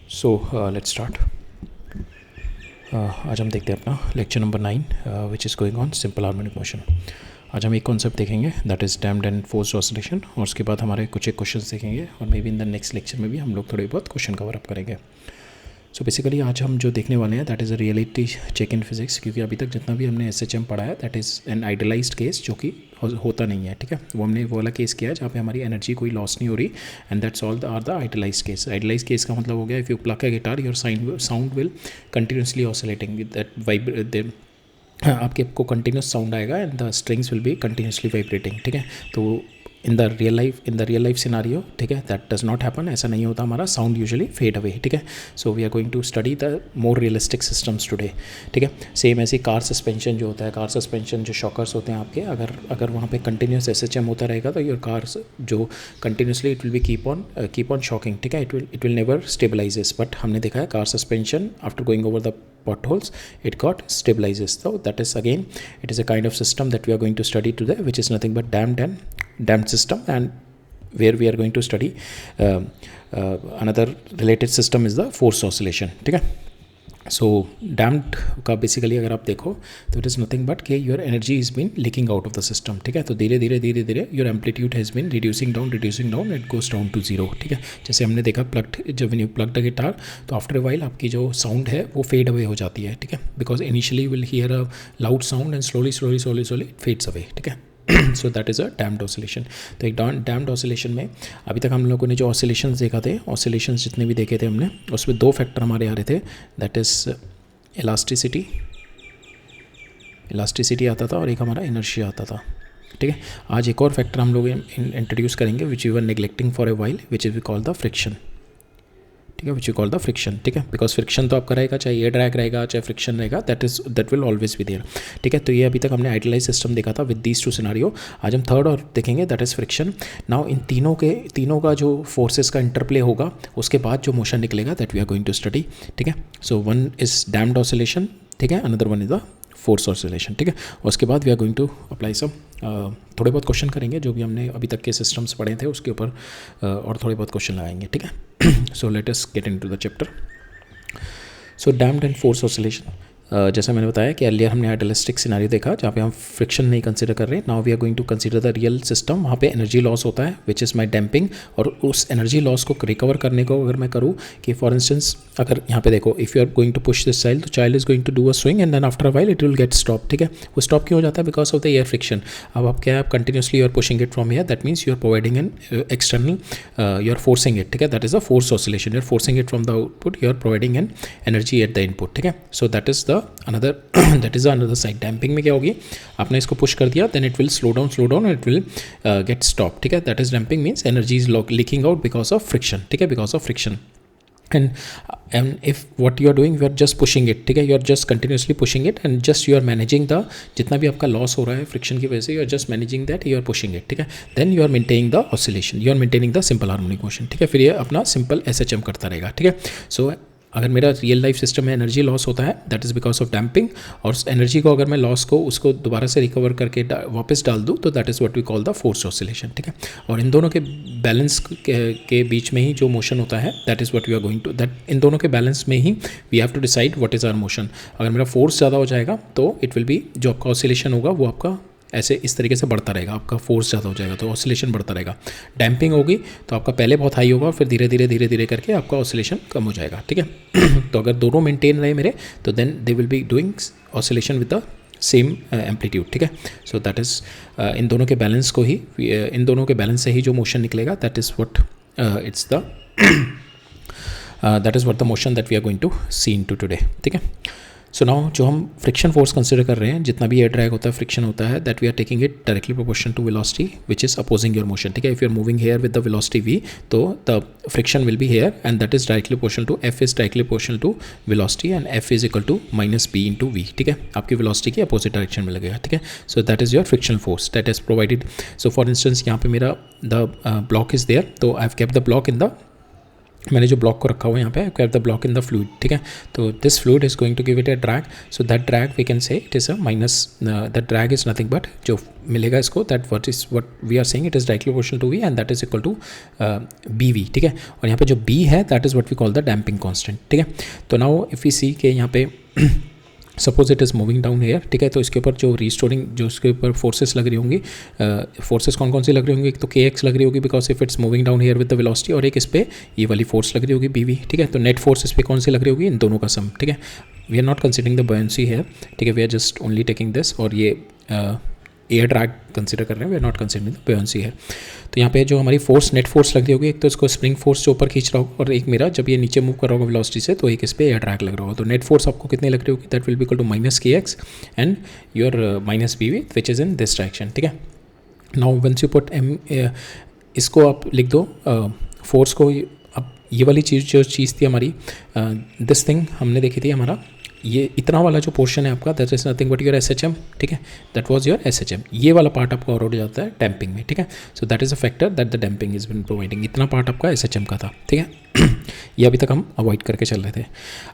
So let's start. आज हम देखते हैं अपना lecture number 9 which is going on simple harmonic motion. आज हम एक कॉन्सेप्ट देखेंगे that is damped and forced oscillation, और उसके बाद हमारे कुछ एक क्वेश्चंस देखेंगे और may be in the next lecture में भी हम लोग थोड़े बहुत क्वेश्चन कवर अप करेंगे। सो बेसिकली आज हम जो देखने वाले हैं that is a reality check in physics, क्योंकि अभी तक जितना भी हमने SHM पढ़ा है that is an idealised case जो कि होता नहीं है। ठीक है, वो हमने वो वाला केस किया है जहाँ पे हमारी एनर्जी कोई लॉस नहीं हो रही, and that's all are the idealised case. Idealised case का मतलब हो गया if you plug a guitar your sound will continuously oscillating that आपको कंटिन्यूस साउंड आएगा and the strings will be continuously vibrating. ठीक है, तो in the real life scenario, ठीक है, दैट डज नॉट हैपन, ऐसा नहीं होता, हमारा साउंड यूजुअली फेड अवे। ठीक है, so we are going to study the more realistic systems today. ठीक है, सेम ऐसी कार सस्पेंशन जो होता है, कार सस्पेंशन जो शॉकर्स होते हैं आपके, अगर वहाँ पे कंटिन्यूस SHM होता रहेगा तो योर कार्स जो continuously it will be keep on shocking. ठीक है, it will never stabilises, but हमने देखा है car suspension after going over the potholes it got stabilizes. So that is again it is a kind of system that we are going to study today, which is nothing but damped system, and where we are going to study another related system is the force oscillation. ठीक है, सो damped का basically अगर आप देखो तो it is nothing but कि your energy is been leaking out of the system. ठीक है, तो धीरे धीरे your amplitude has been reducing down it goes down to zero. ठीक है, जैसे हमने देखा जब यू प्लग्ड अ गिटार तो आफ्टर अ वाइल आपकी जो साउंड है वो फेड अवे हो जाती है। ठीक है, because initially will hear a loud sound and slowly it fades away. ठीक है, so that is a damped oscillation. तो एक डैम्प्ड ऑसिलेशन में अभी तक हम लोगों ने जो ऑसिलेशंस देखा थे, ऑसिलेशंस जितने भी देखे थे हमने, उसमें दो फैक्टर हमारे आ रहे थे, दैट इज़ इलास्टिसिटी आता था और एक हमारा इनर्शिया आता था। ठीक है, आज एक और फैक्टर हम लोग इंट्रोड्यूस करेंगे which we were neglecting for a while, which is we call the friction. ठीक है, which you call the friction. ठीक है, बिकॉज फ्रिक्शन तो आपका रहेगा, चाहे एयर ड्रैग रहेगा चाहे फ्रिक्शन रहेगा, that will always be there. ठीक है, तो ये अभी तक हमने आइडियलाइज सिस्टम देखा था विद दीज टू सिनारियो। आज हम थर्ड और देखेंगे that is friction. Now in तीनों का जो फोर्सेस का इंटरप्ले होगा उसके बाद जो मोशन निकलेगा that we are going to study. ठीक है, so one is damped oscillation, ठीक है, another one is the force oscillation. ठीक है, और उसके बाद we are going to apply some थोड़े बहुत क्वेश्चन करेंगे जो भी हमने अभी तक के सिस्टम्स पढ़े थे उसके ऊपर, और थोड़े बहुत क्वेश्चन लगाएंगे। ठीक है, so let us get into the chapter. So damped and force oscillation, जैसा मैंने बताया कि अर्लियर हमने आइडियलिस्टिक सिनारियो देखा जहाँ पे हम फ्रिक्शन नहीं कंसिडर कर रहे। Now we are going to consider the real system. वहाँ पे एनर्जी लॉस होता है विच इज़ माई डैम्पिंग, और उस एनर्जी लॉस को रिकवर करने को अगर मैं करूँ कि फॉर इंस्टेंस अगर यहाँ पे देखो if you are going to push this child, तो child is going to do a swing and then after a while it will get stop. ठीक है, वो स्टॉप क्यों हो जाता है? Because of the air friction. अब आप क्या, आप continuously you are pushing it from air, that means you are providing an external, you are forcing it. ठीक है, that is a force oscillation, you are forcing it from the output, you are providing an energy at the input. ठीक है, so that is the another that is another side. Damping में क्या होगी, आपने इसको push कर दिया then it will slow down and it will get stop. ठीक है, that is damping means energy is leaking out because of friction. ठीक है, because of friction. and if what you are doing, you are just pushing it, ठीक है, you are just continuously pushing it and just you are managing the जितना भी आपका loss हो रहा है फ्रिक्शन की वजह से, you are just managing that, you are pushing it। ठीक है, then you are maintaining the oscillation, you are maintaining the simple harmonic motion। ठीक है, फिर ये अपना सिंपल SHM करता रहेगा। ठीक है, सो अगर मेरा रियल लाइफ सिस्टम में एनर्जी लॉस होता है that is because of damping, और उस एनर्जी को अगर मैं लॉस को उसको दोबारा से रिकवर करके वापस डाल दूँ तो that is what we call the force oscillation. ठीक है, और इन दोनों के बैलेंस के बीच में ही जो मोशन होता है that is what we are going to, that इन दोनों के बैलेंस में ही we have to decide what is our motion. अगर मेरा फोर्स ज़्यादा हो जाएगा तो इट विल बी, जो आपका ऑसिलेशन होगा वो आपका ऐसे इस तरीके से बढ़ता रहेगा, आपका फोर्स ज़्यादा हो जाएगा तो ऑसिलेशन बढ़ता रहेगा। डैम्पिंग होगी तो आपका पहले बहुत हाई होगा और फिर धीरे धीरे करके आपका ऑसिलेशन कम हो जाएगा। ठीक है, तो अगर दोनों मेंटेन रहे मेरे तो then they will be doing oscillation with the same amplitude. ठीक है, सो दैट इज़ इन दोनों के बैलेंस को ही, इन दोनों के बैलेंस से ही जो मोशन निकलेगा that is what it's the that is what the motion that we are going to see in to today. ठीक है, सो नाउ जो हम फ्रिक्शन फोर्स कंसिडर कर रहे हैं, जितना भी एयर ड्रैग होता है, फ्रिक्शन होता है, that we are taking it directly proportional to velocity which is opposing your motion. ठीक है, if you are moving here with the velocity v, तो the friction will be here and that is directly proportional to f is directly proportional to velocity and f is equal to -b into v। ठीक है, आपकी velocity की opposite direction में लगेगा। ठीक है, so that is your frictional force that is provided. So for instance यहाँ पे मेरा द ब्लॉक इज देयर, तो I have kept the block in the मैंने जो ब्लॉक को रखा हुआ है यहाँ पे, I kept the block in the fluid, ठीक है। तो this fluid is going to give it a drag, so that drag we can say it is a minus, that drag is nothing but जो मिलेगा इसको, that what we are saying it is directly proportional to V and that is equal to B V, ठीक है। और यहाँ पे जो बी है that is what we call the damping constant, ठीक है। तो नाउ इफ वी सी के यहाँ पे suppose it is moving down here, ठीक है। तो इसके ऊपर जो रीस्टोरिंग, जो इसके ऊपर फोर्सेस लग रही होंगी, फोर्सेस कौन कौन सी लग रही होंगी, एक तो के एक्स लग रही होगी because if it's moving down here with the velocity, और एक इस पे ये वाली फोर्स लग रही होगी बी वी, ठीक है। तो नेट फोर्स इस पे कौन सी लग रही होगी, इन दोनों का सम, ठीक है। We are not considering the buoyancy here, ठीक है, we are just only taking this, और ये एयर ड्रैग कंसिडर कर रहे हैं, we are not considering the buoyancy here. तो यहाँ पे जो हमारी फोर्स, नेट फोर्स लग रही होगी, एक तो इसको स्प्रिंग फोर्स जो ऊपर खींच रहा होगा, और एक मेरा जब ये नीचे मूव कर रहा होगा वेलोसिटी से, तो एक इस पे एयर ड्रैग लग रहा होगा। तो नेट फोर्स आपको कितनी लग रही होगी, that will be equal to minus K X and your minus B V which is in this direction, ठीक है। Now once you put M, इसको आप लिख दो फोर्स को, अब ये वाली चीज़ जो चीज़ थी हमारी, दिस थिंग हमने देखी थी, हमारा ये इतना वाला जो पोर्शन है आपका, that is nothing but your S H M, ठीक है, that was your S H M. ये वाला पार्ट आपका और उड़ जाता है डैम्पिंग में, ठीक है। So that is a factor that the damping is been providing, इतना पार्ट आपका एस एच एम का था, ठीक है। ये अभी तक हम अवॉइड करके चल रहे थे।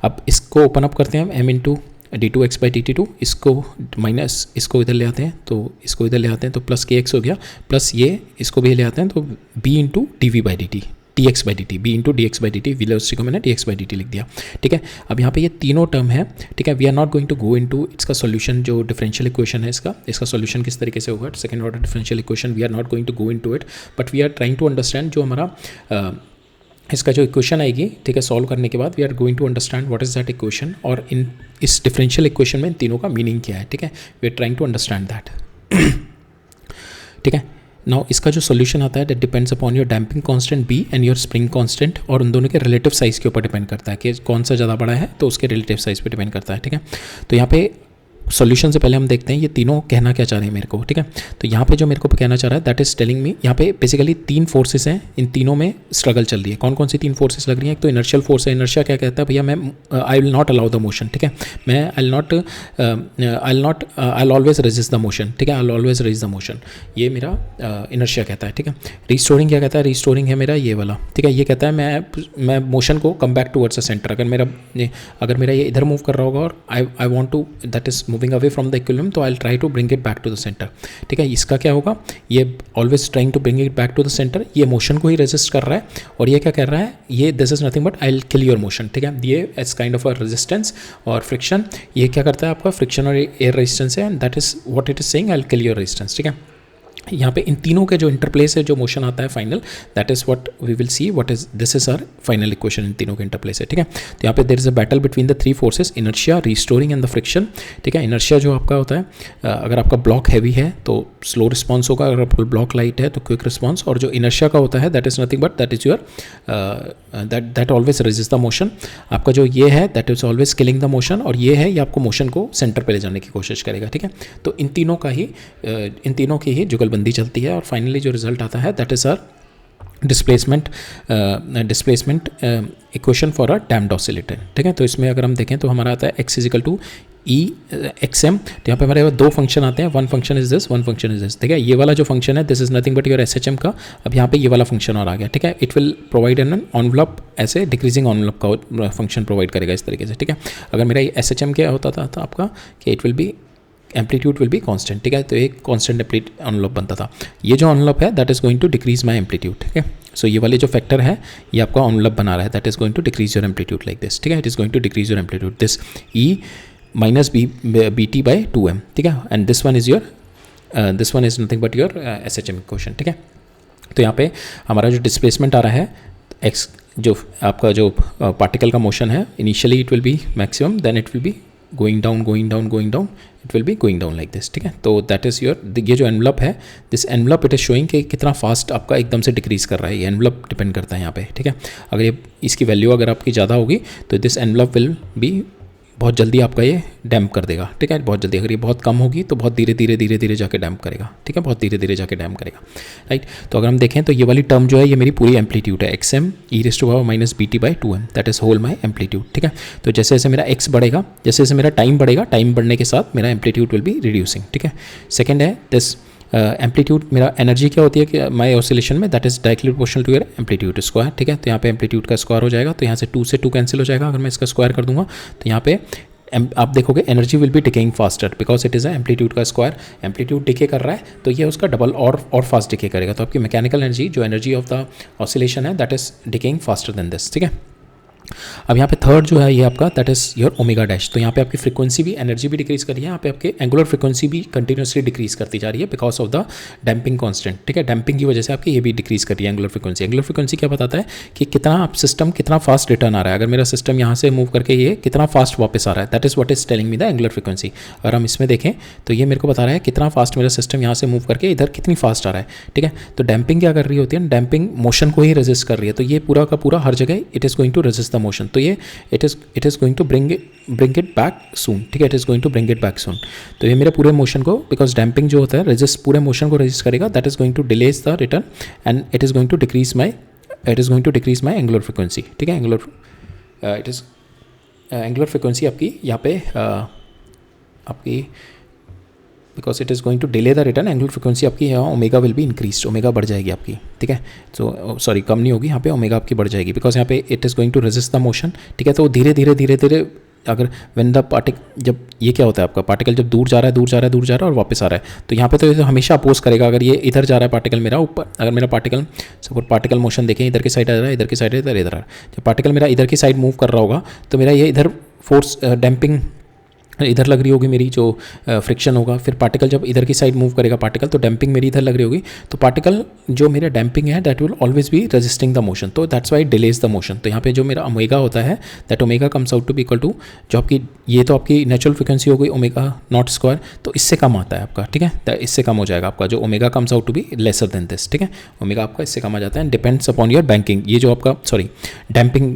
अब इसको ओपन अप करते हैं हम, M into D two X by D T two, इसको माइनस, इसको इधर ले आते हैं, तो इसको इधर ले आते हैं, तो प्लस के एक्स हो गया, प्लस ये इसको भी ले आते हैं, तो B into D we by D T, D X by D T, B into D X by D T, velocity को मैंने D X by D T लिख दिया, ठीक है। अब यहाँ पे ये तीनों टर्म है, ठीक है। We are not going to go into इसका सॉल्यूशन, जो डिफरेंशियल इक्वेशन है इसका सॉल्यूशन किस तरीके से होगा, second order differential equation, we are not going to go into it, but we are trying to understand जो हमारा इसका जो इक्वेशन आएगी, ठीक है, सॉल्व करने के बाद we are going to understand what is that equation, और इन इस डिफरेंशियल इक्वेशन में इन तीनों का मीनिंग क्या है, ठीक है। We are trying to understand that, ठीक है। नाउ इसका जो सोल्यूशन आता है that depends upon your damping constant B and your spring constant, और उन दोनों के रिलेटिव साइज़ के ऊपर डिपेंड करता है कि कौन सा ज़्यादा बड़ा है, तो उसके रिलेटिव साइज़ पे डिपेंड करता है, ठीक है। तो यहाँ पे सॉल्यूशन से पहले हम देखते हैं ये तीनों कहना क्या चाह रहे हैं मेरे को, ठीक है। तो यहाँ पे जो मेरे को कहना चाह रहा है दैट इज टेलिंग मी, यहाँ पे बेसिकली तीन फोर्सेस हैं, इन तीनों में स्ट्रगल चल रही है। कौन कौन सी तीन फोर्सेस लग रही हैं, एक तो इनर्शियल फोर्स है, इनर्शिया क्या कहता है भैया, मैं I will not allow the motion, ठीक है, मैं I always resist the motion, ठीक है, I always resist the motion, ये मेरा इनर्शिया कहता है, ठीक है। रिस्टोरिंग क्या कहता है, रिस्टोरिंग है मेरा ये वाला, ठीक है, ये कहता है मैं मोशन को come back towards the center, अगर मेरा ये इधर मूव कर रहा होगा और I want to that is moving away from the equilibrium, तो I will try to bring it back to the centre, ठीक है। इसका क्या होगा, ये always trying to bring it back to the center, ये मोशन को ही रेजिस्ट कर रहा है, और ये क्या कर रहा है, ये this is nothing but I will kill your motion, ठीक है। ये as kind of a resistance और फ्रिक्शन, ये क्या करता है आपका फ्रिक्शन और एयर रेजिस्टेंस है, and that is what it is saying, I will kill your resistance, ठीक है। यहाँ पे इन तीनों के जो इंटरप्लेस है, जो मोशन आता है final, that is what we will see, what is this is our final equation, इन तीनों के इंटरप्लेस है, ठीक है। तो यहाँ पे there is a battle between the three forces, inertia, restoring and the friction, ठीक है। इनर्शिया जो आपका होता है, अगर आपका ब्लॉक हैवी है तो स्लो रिस्पॉन्स होगा, अगर आपका ब्लॉक लाइट है तो क्विक रिस्पॉन्स, और जो इनर्शिया का होता है that is nothing but that is your that always resist the motion, आपका जो ये है that is always killing the motion, और ये है ये आपको मोशन को सेंटर पे ले जाने की कोशिश करेगा, ठीक है। तो इन तीनों की ही जुगलबंदी चलती है, और फाइनली जो रिजल्ट आता है that is our displacement equation for a damped oscillator, ठीक है। तो इसमें अगर हम देखें तो हमारा आता है x is equal to e x m, तो यहाँ पे हमारे दो फंक्शन आते हैं, one function is this, one function is this, ठीक है। ये वाला जो फंक्शन है this is nothing but your S H M का, अब यहाँ पे ये वाला फंक्शन और आ गया, ठीक है। It will provide an envelope, ऐसे डिक्रीजिंग एनवलप का फंक्शन प्रोवाइड करेगा इस तरीके से, ठीक है। अगर मेरा एस एच एम क्या होता था आपका कि it will B amplitude will be constant, ठीक है। तो एक कांस्टेंट एनवलप बनता था, ये जो एनवलप है that is going to decrease my amplitude, ठीक है। सो ये वाले जो फैक्टर है ये आपका एनवलप बना रहा है, that is going to decrease your amplitude like this, ठीक है। It is going to decrease your amplitude this e minus b t by 2m, ठीक है। And this one is nothing but your S H M equation, ठीक है। तो यहाँ पे हमारा जो डिस्प्लेसमेंट आ रहा है एक्स, जो आपका जो पार्टिकल का मोशन है, initially it will be maximum, then it will be going down, it will be going down like this, ठीक है। तो दैट इज़ योर, ये जो एनवलप है, this envelope it is showing कि कितना फास्ट आपका एकदम से डिक्रीज कर रहा है, ये एनवलप डिपेंड करता है यहाँ पे, ठीक है। अगर ये इसकी वैल्यू अगर आपकी ज़्यादा होगी तो दिस एनवलप विल बी बहुत जल्दी आपका ये डैम्प कर देगा, ठीक है, बहुत जल्दी। अगर ये बहुत कम होगी तो बहुत धीरे धीरे जाके डैम्प करेगा, ठीक है, बहुत धीरे धीरे जाके डैम्प करेगा, राइट। तो अगर हम देखें तो ये वाली टर्म जो है ये मेरी पूरी एम्पलीट्यूड है, x m e raise to power minus b t by 2m, that is whole my amplitude, ठीक है। तो जैसे जैसे मेरा एक्स बढ़ेगा, जैसे जैसे मेरा टाइम बढ़ेगा, टाइम बढ़ने के साथ मेरा एम्पलीट्यूड विल बी रिड्यूसिंग, ठीक है। सेकेंड है दिस एम्पलीट्यूड मेरा एनर्जी क्या होती है कि माई ऑसिलेशन में, that is directly proportional to your amplitude square, ठीक है। तो यहाँ पे एम्पलीट्यूड का स्क्वायर हो जाएगा, तो यहाँ से 2 से 2 कैंसिल हो जाएगा। अगर मैं इसका स्क्वायर कर दूंगा तो यहाँ पे आप देखोगे energy will B decaying faster because it is amplitude का स्क्वायर। एम्पलीट्यूड डिके कर रहा है तो ये उसका डबल और फास्ट डिके करेगा। तो आपकी मैकेनिकल एनर्जी जो एनर्जी ऑफ द ऑसिलेशन है that is decaying faster than this, ठीक है। अब यहाँ पे थर्ड जो है ये आपका that is your omega dash. तो यहाँ पे आपकी फ्रीक्वेंसी भी, एनर्जी भी डिक्रीज कर रही है, यहाँ पे आपके एंगुलर फ्रीक्वेंसी भी कंटिन्यूसली डिक्रीज करती जा रही है because of the damping constant, ठीक है। डैम्पिंग की वजह से आपकी ये भी डिक्रीज कर रही है एंगुलर फ्रीक्वेंसी। एंगुलर फ्रीक्वेंसी क्या बताता है कि कितना आप सिस्टम कितना फास्ट रिटर्न आ रहा है। अगर मेरा सिस्टम यहाँ से मूव करके ये कितना फास्ट वापस आ रहा है, that is what is telling me the angular frequency. अगर हम इसमें देखें तो ये मेरे को बता रहा है कितना फास्ट मेरा सिस्टम यहाँ से मूव करके इधर कितनी फास्ट आ रहा है, ठीक है। तो डैम्पिंग क्या कर रही होती है, डैम्पिंग मोशन को ही रेजिस्ट कर रही है। तो ये पूरा का पूरा हर जगह it is going to resist the motion. तो ये it is going to bring it back soon, ठीक है। it is going to bring it back soon। तो ये मेरे पूरे मोशन को, बिकॉज डैम्पिंग जो होता है रेजिस्ट पूरे मोशन को रेजिस्ट करेगा, that is going to delays the return and it is going to decrease my angular frequency, ठीक है। एंगुलर फ्रीक्वेंसी आपकी यहाँ पे आपकी because it is going to delay the return, angular frequency आपकी यहाँ omega will be increase, omega बढ़ जाएगी आपकी, ठीक है। तो सॉरी कम नहीं होगी, यहाँ पे ओमेगा आपकी बढ़ जाएगी बिकॉज यहाँ पे it is going to resist the motion, ठीक है। तो धीरे धीरे अगर व्हेन द पार्टिकल, जब ये क्या होता है आपका पार्टिकल जब दूर जा रहा है और वापस आ रहा है, तो यहाँ पे तो ये हमेशा अपोज करेगा। अगर ये इधर जा रहा है पार्टिकल मेरा ऊपर, अगर मेरा पार्टिकल सपोज पार्टिकल मोशन देखें, इधर की साइड आ रहा है, इधर की साइड इधर आ रहा है, जब पार्टिकल मेरा इधर की साइड मूव कर रहा होगा तो मेरा ये इधर फोर्स डैम्पिंग इधर लग रही होगी मेरी जो फ्रिक्शन होगा। फिर पार्टिकल जब इधर की साइड मूव करेगा पार्टिकल, तो डैम्पिंग मेरी इधर लग रही होगी। तो पार्टिकल जो मेरा डैम्पिंग है that will always be resisting the motion, तो that's why delays the motion. तो यहाँ पे जो मेरा ओमेगा होता है that omega comes out to be equal to, जो आपकी ये तो आपकी नेचुरल फ्रिक्वेंसी हो गई ओमेगा नॉट स्क्वायर, तो इससे कम आता है आपका, ठीक है। इससे कम हो जाएगा आपका जो omega comes out to be lesser than this, ठीक है। ओमेगा आपका इससे कम आ जाता है, डिपेंड्स अपॉन योर बैंकिंग, ये जो आपका डैम्पिंग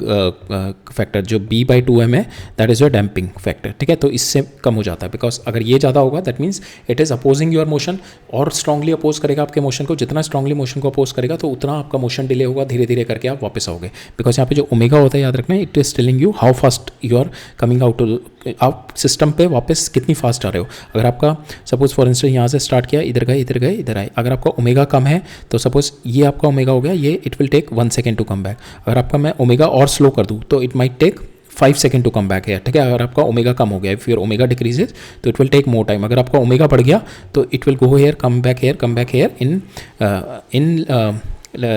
फैक्टर जो B/2m है that is your damping factor, ठीक है। तो इससे कम हो जाता है बिकॉज अगर ये ज़्यादा होगा that means it is opposing your motion, और स्ट्रांगली अपोज करेगा आपके मोशन को। जितना स्ट्रांगली मोशन को अपोज करेगा तो उतना आपका मोशन डिले होगा, धीरे धीरे करके आप वापस आओगे। बिकॉज यहाँ पे जो ओमेगा होता है याद रखना, it is telling you how fast you are coming out to, आप सिस्टम पे वापस कितनी फास्ट आ रहे हो। अगर आपका सपोज फॉर इंस्टेंस यहाँ से स्टार्ट किया, इधर गए इधर आए, अगर आपका ओमेगा कम है तो सपोज ये आपका ओमेगा हो गया, ये it will take 1 second to come back. अगर आपका मैं ओमेगा और स्लो कर दूँ तो it might take 5 second to come back है, ठीक है। अगर आपका ओमेगा कम हो गया, इफ योर ओमेगा डिक्रीजेज तो it will take more time. अगर आपका ओमेगा बढ़ गया तो it will go here come back here in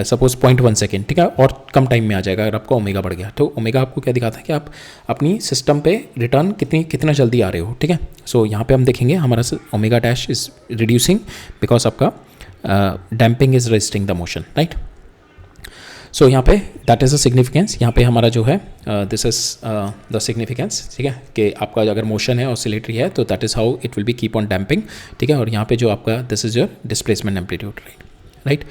suppose 0.1 second, ठीक है, और कम टाइम में आ जाएगा अगर आपका ओमेगा बढ़ गया। तो ओमेगा आपको क्या दिखाता है कि आप अपनी सिस्टम पे रिटर्न कितना जल्दी आ रहे हो, ठीक है। सो यहाँ पे हम देखेंगे हमारा omega dash is reducing because आपका damping is resisting the motion, right. So यहाँ पे दैट इज़ अ सिग्निफिकेंस, यहाँ पे हमारा जो है दिस इज द सिग्निफिकेंस, ठीक है, कि आपका अगर मोशन है ऑसिलेटरी है तो that is how it will be keep on damping, ठीक है। और यहाँ पे जो आपका this is your displacement amplitude, right.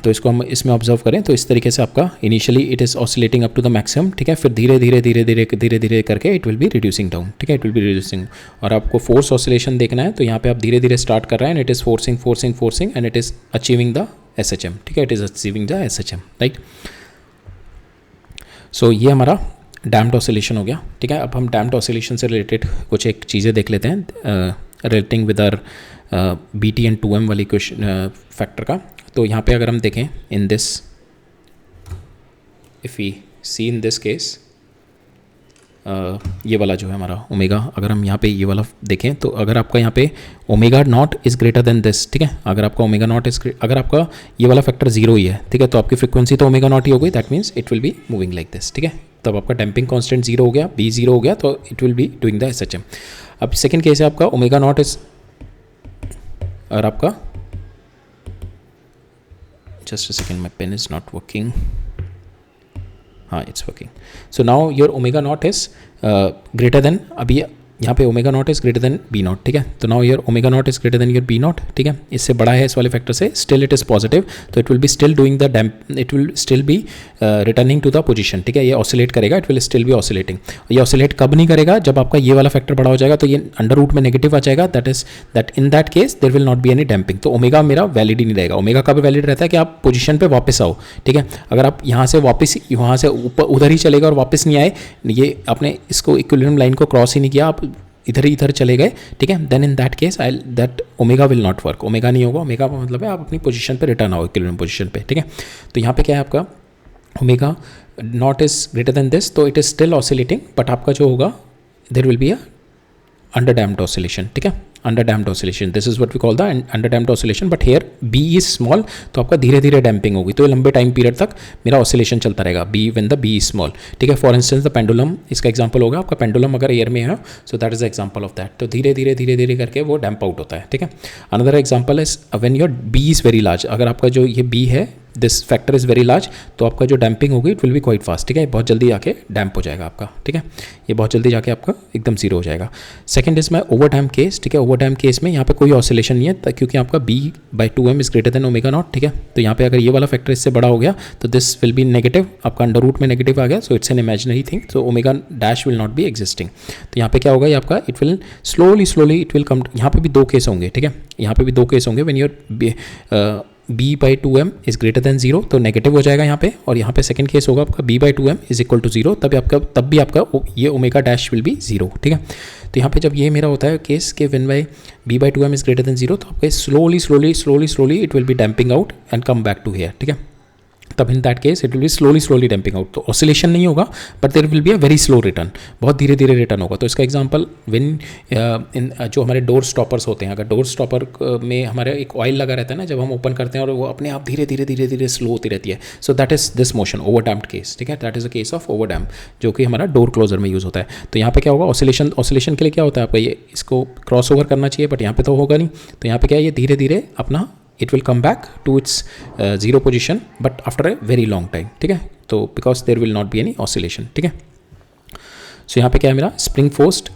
तो इसको हम इसमें ऑब्जर्व करें तो इस तरीके से आपका initially it is oscillating up to the maximum, ठीक है। फिर धीरे धीरे करके it will be reducing down, ठीक है, इट विल बी रिड्यूसिंग। और आपको फोर्स ऑसिलेशन देखना है तो यहाँ पे आप धीरे धीरे स्टार्ट कर रहे हैं and it is forcing and it is achieving the SHM, ठीक है, it is achieving the SHM, right. So ये हमारा डैम्प्ड ऑसिलेशन हो गया, ठीक है। अब हम डैम्प्ड ऑसिलेशन से रिलेटेड कुछ एक चीज़ें देख लेते हैं relating with our BT and 2M वाली क्वेश्चन फैक्टर का। तो यहाँ पे अगर हम देखें in this, if we see in this case, ये वाला जो है हमारा ओमेगा, अगर हम यहाँ पे ये वाला देखें तो अगर आपका यहाँ पे omega not is greater than this, ठीक है, अगर आपका ओमेगा नॉट इज, अगर आपका ये वाला फैक्टर 0 ही है, ठीक है, तो आपकी फ्रीक्वेंसी तो ओमेगा नॉट ही हो गई, that means it will be moving like this, ठीक है। तब आपका डैम्पिंग कांस्टेंट 0 हो गया, B 0 हो गया, तो it will be doing the SHM। अब सेकेंड केस है आपका ओमेगा नॉट इज, और आपका just a second, my pen is not working. It's working. So now your omega naught is greater than, अभी यहाँ पे omega not is greater than b not, ठीक है। तो now your omega not is greater than your b not, ठीक है, इससे बड़ा है इस वाले फैक्टर से, स्टिल इट इज पॉजिटिव, तो it will be still doing the damp, it will still be returning to the position, ठीक है। ये ऑसिलेट करेगा, it will still be oscillating. ये ऑसिलेट कब नहीं करेगा, जब आपका ये वाला फैक्टर बड़ा हो जाएगा तो ये अंडर रूट में नेगेटिव आ जाएगा, that is that in that case there will not be any damping. तो ओमेगा मेरा वैलिड ही नहीं रहेगा। ओमेगा कब वैलिड रहता है कि आप पोजीशन पे वापस आओ, ठीक है। अगर आप यहाँ से वापस, वहाँ से ऊपर उधर ही चलेगा और वापस नहीं आए, ये आपने इसको इक्विलिब्रियम लाइन को क्रॉस ही नहीं किया, आप इधर ही इधर चले गए, ठीक है, then in that case I that omega will not work. Omega नहीं होगा, ओमेगा का मतलब है आप अपनी पोजीशन पे रिटर्न आओ, इक्विलिब्रियम पोजीशन पे, ठीक है। तो यहाँ पे क्या है आपका omega not is greater than this, तो it is still oscillating, but आपका जो होगा there will be a under damped oscillation, ठीक है, under damped oscillation, this is what we call the under damped oscillation, but here B is small, तो आपका धीरे धीरे डैम्पिंग होगी, तो लंबे टाइम पीरियड तक मेरा ऑसिलेशन चलता रहेगा b when the b is small, ठीक है। फॉर इंस्टेंस द पेंडुलम इसका एग्जांपल होगा, आपका पेंडुलम अगर एयर में है, so that is the example of that, तो धीरे धीरे करके वो डैम्प आउट होता है, ठीक है। Another example is when your b is very large, अगर आपका जो ये बी है this factor is very large, तो आपका जो डैम्पिंग होगी it will be quite fast, ठीक है, बहुत जल्दी आके डैम्प हो जाएगा आपका, ठीक है, ये बहुत जल्दी जाके आपका एकदम जीरो हो जाएगा। सेकंड इज में ओवर डैम्प केस, ठीक है, ओवर डैम्प केस में यहाँ पे कोई ऑसिलेशन नहीं है क्योंकि आपका b/2m is greater than omega naught, ठीक है। तो यहाँ पे अगर ये वाला फैक्टर इससे बड़ा हो गया तो दिस विल बी नेगेटिव, आपका अंडर रूट में नेगेटिव आ गया, so it's an imaginary thing, तो omega dash will not be existing. तो यहाँ पे क्या होगा, ये आपका it will slowly it will come, यहाँ पे भी दो केस होंगे, ठीक है, यहाँ पे भी दो केस होंगे, when your b/2m is greater then 0, तो नेगेटिव हो जाएगा यहाँ पे, और यहाँ पे सेकंड केस होगा आपका b/2m इज इक्वल टू 0, तब भी आपका ये ओमेगा डैश विल बी 0, ठीक है। तो यहाँ पे जब ये मेरा होता है केस के when b/2m is greater then 0, तो आपके slowly it will be damping out and come back to here, ठीक है। तब in that case it will be slowly damping out, तो ऑसिलेशन नहीं होगा but there will be a very slow return, बहुत धीरे धीरे रिटर्न होगा। तो इसका एग्जांपल व्हेन इन जो हमारे डोर स्टॉपर्स होते हैं, अगर डोर स्टॉपर में हमारे एक ऑयल लगा रहता है ना, जब हम ओपन करते हैं और वो अपने आप धीरे धीरे स्लो होती रहती है, so that is this motion over damped case, ठीक है, that is a case of over damp, जो कि हमारा डोर क्लोजर में यूज़ होता है। तो यहाँ पे क्या होगा, ऑसिलेशन के लिए क्या होता है आपका, ये इसको क्रॉस ओवर करना चाहिए, बट यहाँ पे तो होगा नहीं, तो यहाँ पे क्या है, ये धीरे धीरे अपना it will come back to its zero position but after a very long time, ठीक है, तो because there will not be any oscillation, ठीक है। सो यहाँ पे क्या है मेरा spring forced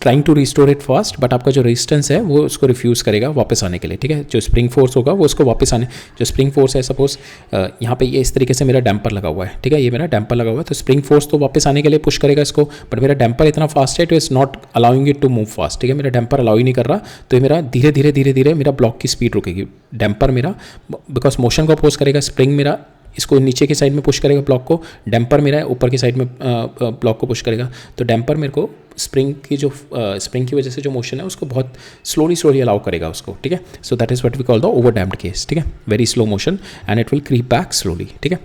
trying to restore it fast, but आपका जो रेजिस्टेंस है वो उसको रिफ्यूज़ करेगा वापस आने के लिए, ठीक है। जो स्प्रिंग फोर्स होगा वो उसको वापस आने, जो स्प्रिंग फोर्स है सपोज यहाँ पे ये इस तरीके से मेरा डैम्पर लगा हुआ है, ठीक है, ये मेरा डैम्पर लगा हुआ है, तो स्प्रिंग फोर्स तो वापस आने के लिए पुश करेगा इसको, बट मेरा डैम्पर इतना फास्ट है it is not allowing it to move fast, ठीक है, मेरा डैम्पर अलाउ ही नहीं कर रहा, तो ये मेरा धीरे धीरे मेरा ब्लॉक की स्पीड रुकेगी, डैम्पर मेरा बिकॉज मोशन को अपोज करेगा, स्प्रिंग मेरा इसको नीचे की साइड में पुश करेगा ब्लॉक को, डैम्पर मेरा ऊपर की साइड में ब्लॉक को पुश करेगा, तो डैम्पर मेरे को स्प्रिंग की वजह से जो मोशन है उसको बहुत स्लोली अलाउ करेगा उसको, ठीक है। So that is what we call the over damped case, ठीक है, very slow motion and it will creep back slowly, ठीक है,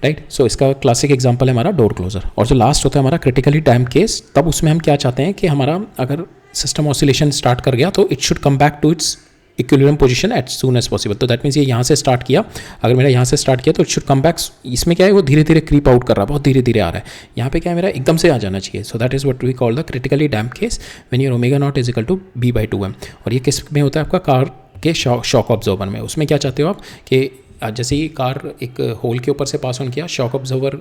राइट। सो इसका क्लासिक एग्जांपल है हमारा डोर क्लोजर। और जो लास्ट होता है हमारा क्रिटिकली डैम्प्ड केस, तब उसमें हम क्या चाहते हैं कि हमारा अगर सिस्टम ऑसिलेशन स्टार्ट कर गया तो it should come back to its equilibrium position as soon as possible, तो दैट मीन्स ये यहाँ से स्टार्ट किया, अगर मेरा यहाँ से स्टार्ट किया तो इट शुड कम बैक, इसमें क्या है वो धीरे धीरे क्रीप आउट कर रहा है, बहुत धीरे धीरे आ रहा है, यहाँ पे क्या है मेरा एकदम से आ जाना चाहिए, so that is what we call the critically damped case when your omega not is equal to b/2m। और ये किस में होता है आपका कार के शॉक ऑब्जर्वर में, उसमें क्या चाहते हो आप कि जैसे ही कार एक होल के ऊपर से पास ऑन किया, शॉक ऑब्जर्वर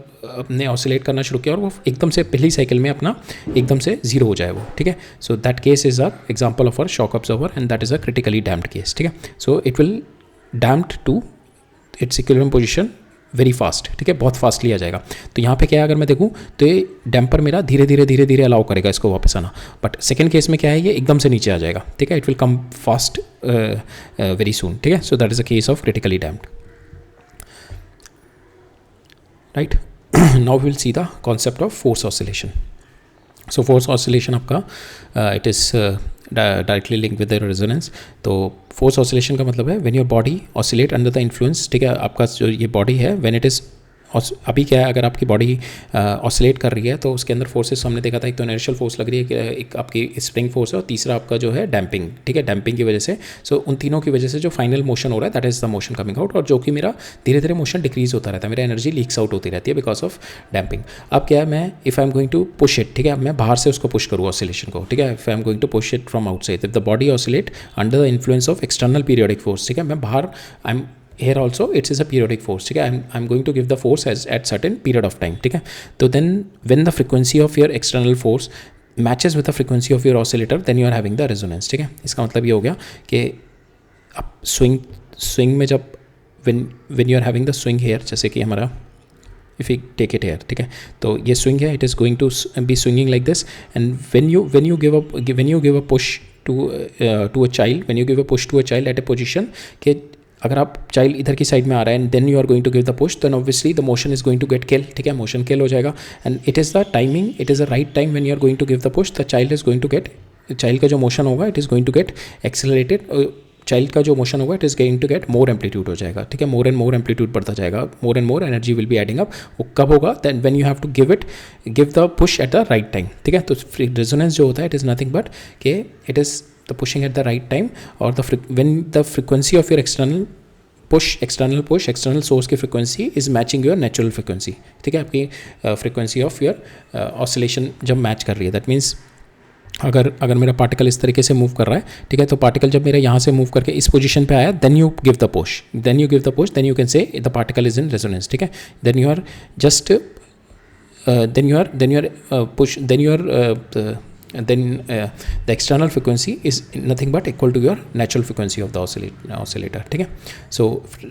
ने ऑसिलेट करना शुरू किया और वो एकदम से पहली साइकिल में अपना एकदम से जीरो हो जाए वो, ठीक है। So that case is a example of a shock observer and that is a critically damped case, ठीक है। So it will damped to its equilibrium position very fast, ठीक है, बहुत फास्टली आ जाएगा। तो यहाँ पे क्या है अगर मैं देखूँ तो ये डैम्पर मेरा धीरे धीरे अलाउ करेगा इसको वापस आना, बट सेकंड केस में क्या है ये एकदम से नीचे आ जाएगा, ठीक है, it will come fast very soon, ठीक है। So that is a case of critically damped, right? Now we will see the concept of force oscillation. So force oscillation आपका it is directly linked with the resonance. तो force oscillation का मतलब है when your body oscillate under the influence, ठीक है, आपका जो ये body है when it is अभी क्या है अगर आपकी बॉडी ऑसिलेट कर रही है तो उसके अंदर फोर्सेस हमने देखा था, एक तो इनर्शियल फोर्स लग रही है, एक आपकी स्प्रिंग फोर्स है और तीसरा आपका जो है डैम्पिंग, ठीक है, डैम्पिंग की वजह से। सो उन तीनों की वजह से जो फाइनल मोशन हो रहा है that is the motion coming out, और जो कि मेरा धीरे धीरे मोशन डिक्रीज होता रहता है, मेरा एनर्जी लीक्स आउट होती रहती है बिकॉज ऑफ डैम्पिंग। अब क्या है मैं if I am going to push it, ठीक है, मैं बाहर से उसको पुश करूँ ऑसिलेशन को, ठीक है, if I am going to push it from outside, if the body oscillate under the influence of external periodic force, ठीक है, मैं बाहर I am here also it is a periodic force, ठीक है, I'm going to give the force as at certain period of time, ठीक है। तो then when the frequency of your external force matches with the frequency of your oscillator then you are having the resonance, ठीक है। इसका मतलब ये हो गया कि अब swing में जब when you are having the swing here, जैसे कि हमारा if we take it here, ठीक है, तो ये swing है, it is going to be swinging like this, and when you give a push to a child, when you give a push to a child at a position कि अगर आप child इधर की साइड में आ रहा है and then you are going to give the push, then obviously the motion is going to get kill, ठीक है, मोशन किल हो जाएगा. And it is the timing, it is the right time when you are going to give the push, the child is going to get, child का जो motion होगा it is going to get accelerated, child का जो motion होगा it is going to get more amplitude हो जाएगा, ठीक है, मोर एंड मोर एम्पलीट्यूड बढ़ता जाएगा, more and more energy will be adding up. वो कब होगा? Then when you have to give the push at the right time, ठीक है. तो रेजोनेंस जो होता है इट इज़ नथिंग बट के it is the pushing at the right time, और when the frequency of your external push, external source की frequency is matching your natural frequency, ठीक है, आपकी फ्रिक्वेंसी ऑफ योर ऑसिलेशन जब match कर रही है. दैट मीन्स अगर मेरा पार्टिकल इस तरीके से मूव कर रहा है, ठीक है, तो पार्टिकल जब मेरा यहाँ से मूव करके इस पोजीशन पे आया, then you give the push, then you can say the particle is in resonance, ठीक है. Then you are just then the external frequency is nothing but equal to your natural frequency of the oscillator, ठीक है. So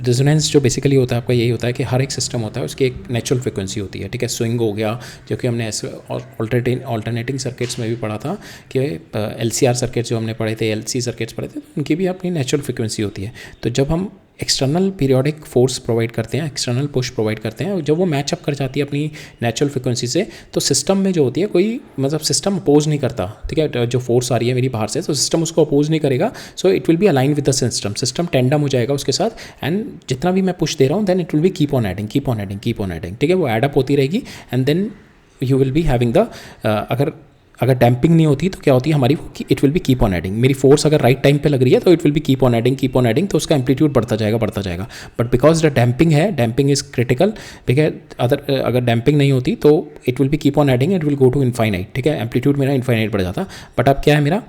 resonance जो basically होता है आपका यही होता है कि हर एक सिस्टम होता है उसकी एक नेचुरल फ्रिक्वेंसी होती है, ठीक है. स्विंग हो गया जो कि हमने ऐसे ऑल्टरनेटिंग सर्किट्स में भी पढ़ा था कि LCR सर्किट्स जो हमने पढ़े थे, LC सर्किट्स पढ़े थे, उनकी भी अपनी नेचुरल फ्रिक्वेंसी होती है. तो जब हम एक्सटर्नल पीरियोडिक फोर्स प्रोवाइड करते हैं, एक्सटर्नल पुश प्रोवाइड करते हैं, जब वो मैच अप कर जाती है अपनी नेचुरल फ्रिक्वेंसी से, तो सिस्टम में जो होती है कोई मतलब सिस्टम अपोज नहीं करता, ठीक है. जो फोर्स आ रही है मेरी बाहर से, तो सिस्टम उसको अपोज नहीं करेगा. सो it will B align with the system tandem हो जाएगा उसके साथ, एंड जितना भी मैं पुश दे रहा हूँ then it will be keep on adding, ठीक है. वो एडअप होती रहेगी and then you will be having the अगर डैम्पिंग नहीं होती तो क्या होती है हमारी, it will be keep on adding. मेरी फोर्स अगर राइट टाइम पे लग रही है तो it will be keep on adding, तो उसका एम्पलीट्यूड बढ़ता जाएगा. बट बिकॉज द डैम्पिंग है, डैम्पिंग इज क्रिटिकल, ठीक है. अगर डैम्पिंग नहीं होती तो it will be keep on adding, it will go to infinite, ठीक है. एम्पलीट्यूड मेरा इनफाइनाइट बढ़ जाता. बट अब क्या है मेरा,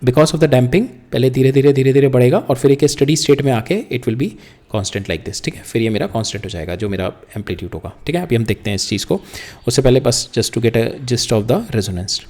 बिकॉज ऑफ द डैम्पिंग पहले धीरे धीरे बढ़ेगा और फिर एक स्टडी स्टेट में आके it will be constant like this, ठीक है. फिर ये मेरा कांस्टेंट हो जाएगा जो मेरा एम्पलीट्यूड होगा, ठीक है. अभी हम देखते हैं इस चीज़ को. उससे पहले बस just to get a gist of the resonance.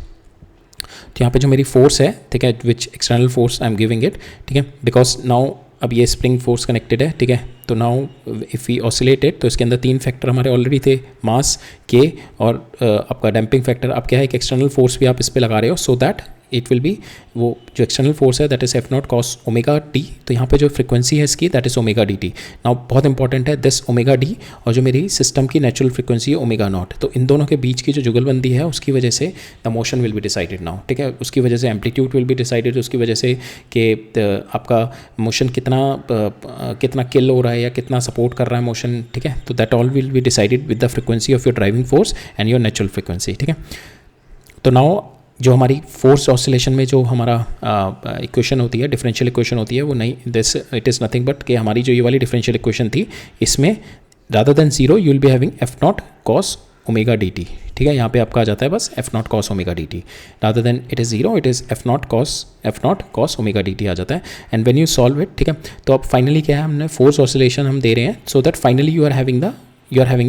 तो यहाँ पे जो मेरी फोर्स है, ठीक है, which external force I am giving it, ठीक है, बिकॉज नाउ अब ये स्प्रिंग फोर्स कनेक्टेड है, ठीक है. तो नाउ इफ़ वी ऑसिलेटेड तो इसके अंदर 3 फैक्टर हमारे ऑलरेडी थे, मास, के और आपका डैम्पिंग फैक्टर. अब क्या है एक एक्सटर्नल फोर्स भी आप इस पर लगा रहे हो, so that it will B वो जो एक्सटर्नल फोर्स है that is F0 cos omega T. तो यहाँ पे जो फ्रिक्वेंसी है इसकी that is omega d T. Now बहुत इंपॉर्टेंट है दिस ओमेगा डी और जो मेरी सिस्टम की नेचुरल फ्रिक्वेंसी है ओमेगा नॉट. तो इन दोनों के बीच की जो जुगलबंदी है उसकी वजह से the motion will be decided now, ठीक है. उसकी वजह से एम्पलीट्यूड विल बी डिसाइडेड, उसकी वजह से कि आपका मोशन कितना किल हो रहा है या कितना सपोर्ट कर रहा है मोशन, ठीक है. तो that all will be decided with the frequency of your driving force and your natural frequency, ठीक है. तो नाउ जो हमारी फोर्स ऑसिलेशन में जो हमारा इक्वेशन होती है, डिफरेंशियल इक्वेशन होती है, वो नहीं this it is nothing but कि हमारी जो ये वाली डिफरेंशियल इक्वेशन थी इसमें rather than 0 you will be having F0 cos omega d T, ठीक है. यहाँ पे आपका आ जाता है बस F0 cos omega d t, rather than it is 0 it is F0 cos omega d t आ जाता है. And when you solve it, ठीक है, तो अब फाइनली क्या है, हमने फोर्स ऑसिलेशन हम दे रहे हैं so that finally you are having the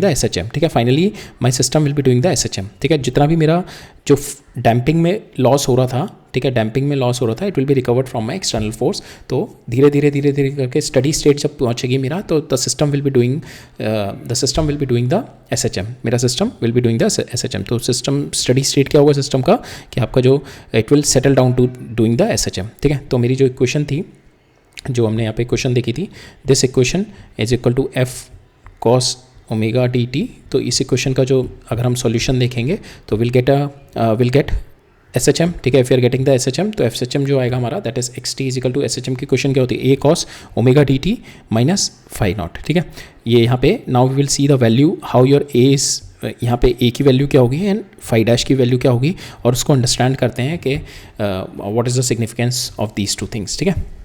SHM, ठीक है. Finally my system will be doing the SHM, ठीक है. जितना भी मेरा जो डैम्पिंग में लॉस हो रहा था, ठीक है, डैम्पिंग में लॉस हो रहा था, it will be recovered from my external force. तो धीरे धीरे करके स्टडी स्टेट जब पहुंचेगी मेरा, तो the system will be doing the SHM. मेरा system will be doing the SHM. तो सिस्टम स्टडी स्टेट क्या होगा सिस्टम का कि आपका जो it will settle down to doing the SHM, ठीक है. तो मेरी जो इक्वेशन थी, जो हमने यहाँ पे इक्वेशन देखी थी, this equation is equal to F cos omega d t. तो इस इक्वेशन का जो अगर हम सॉल्यूशन देखेंगे तो विल गेट SHM, ठीक है. If you are getting the SHM तो SHM जो आएगा हमारा that is XT is equal to SHM की क्वेश्चन क्या होती है, A cos omega d t minus phi not, ठीक है. ये यहाँ पे now we will see the value how your A is, यहाँ पे A की वैल्यू क्या होगी एंड फाई डैश की वैल्यू क्या होगी, और उसको अंडरस्टैंड करते हैं कि what is the significance of these two things, ठीक है.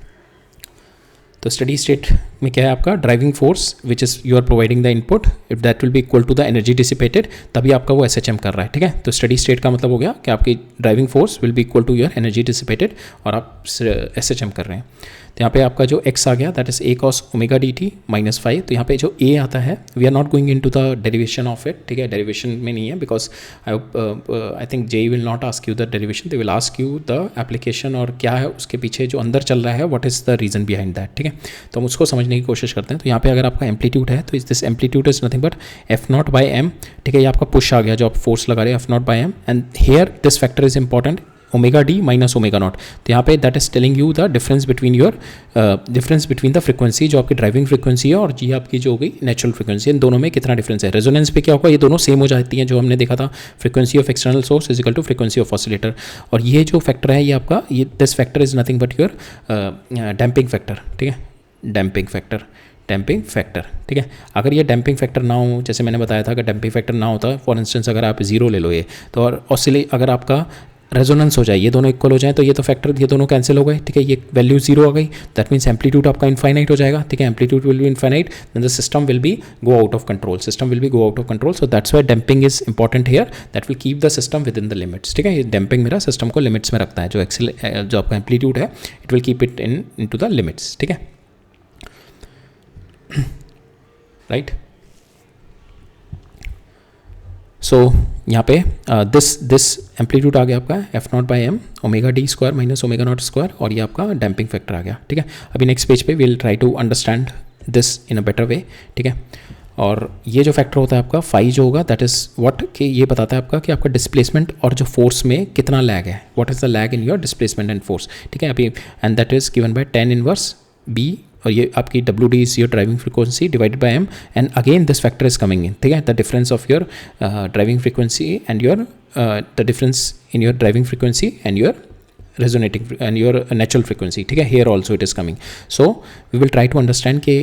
तो स्टडी स्टेट में क्या है आपका driving force which is you are providing the input, if that will be equal to the energy dissipated, तभी आपका वो SHM कर रहा है, ठीक है. तो स्टडी स्टेट का मतलब हो गया कि आपकी driving force will be equal to your energy dissipated और आप SHM कर रहे हैं. तो यहाँ पे आपका जो x आ गया that is A cos omega d t minus 5. तो यहाँ पे जो A आता है we are not going into the derivation of it, ठीक है. डेरिवेशन में नहीं है because I think JEE will not ask you the derivation, they will ask you the application और क्या है उसके पीछे जो अंदर चल रहा है, what is the reason behind that, ठीक है. तो हम उसको समझने की कोशिश करते हैं. तो यहाँ पे अगर आपका एम्पलीट्यूड है तो this amplitude is nothing but F0 by m, ठीक है. ये आपका पुश आ गया जो आप फोर्स लगा रहे हैं F0 by m, and here this factor is important. Omega d minus omega naught. तो यहाँ पे that is telling you the difference between the frequency जो आपकी ड्राइविंग फ्रिक्वेंसी है और ये आपकी जो होगी नेचुरल फ्रिक्वेंसी, इन दोनों में कितना डिफरेंस है। रेजोनेंस पे क्या होगा, ये दोनों सेम हो जाती हैं, जो हमने देखा था frequency of external source is equal to frequency of oscillator. और ये जो फैक्टर है ये आपका, ये this factor is nothing but your damping factor, ठीक है, डैम्पिंग फैक्टर, ठीक है। अगर ये डैम्पिंग फैक्टर ना हो, जैसे मैंने बताया था, अगर डैम्पिंग फैक्टर ना होता, फॉर इंस्टेंस अगर आप जीरो ले लो ये, तो और अगर आपका रेजोनेंस हो जाए, ये दोनों इक्वल हो जाए, तो ये तो फैक्टर, ये दोनों कैंसिल हो गए, ठीक है, ये वैल्यू जीरो आ गई, दैट मीन्स एम्पलीट्यूड आपका इनफाइनाइट हो जाएगा, ठीक है, amplitude will be infinite, then the system will be go out of control, so that's why damping is important here, that will keep the system within the limits, ठीक है। ये damping मेरा system को limits में रखता है, जो आपका एम्पलीट्यूड है it will keep it into the limits, ठीक है, राइट। सो यहाँ पे दिस एम्पलीट्यूड आ गया आपका F naught by M omega d square minus omega naught square, और ये आपका डैम्पिंग फैक्टर आ गया, ठीक है। अभी नेक्स्ट पेज पे will try to understand this in a better way, ठीक है। और ये जो फैक्टर होता है आपका फाई जो होगा, दैट इज़ व्हाट, कि ये बताता है आपका कि आपका डिस्प्लेसमेंट और जो फोर्स में कितना लैग है, what is the lag in your displacement and force, ठीक है। अभी and that is given by 10 inverse B, और ये आपकी W D is your driving frequency divided by M, and again this factor is coming in, ठीक है, the difference of your driving frequency and your the difference in your driving frequency and your resonating and your natural frequency, ठीक है, here also it is coming. So we will try to understand कि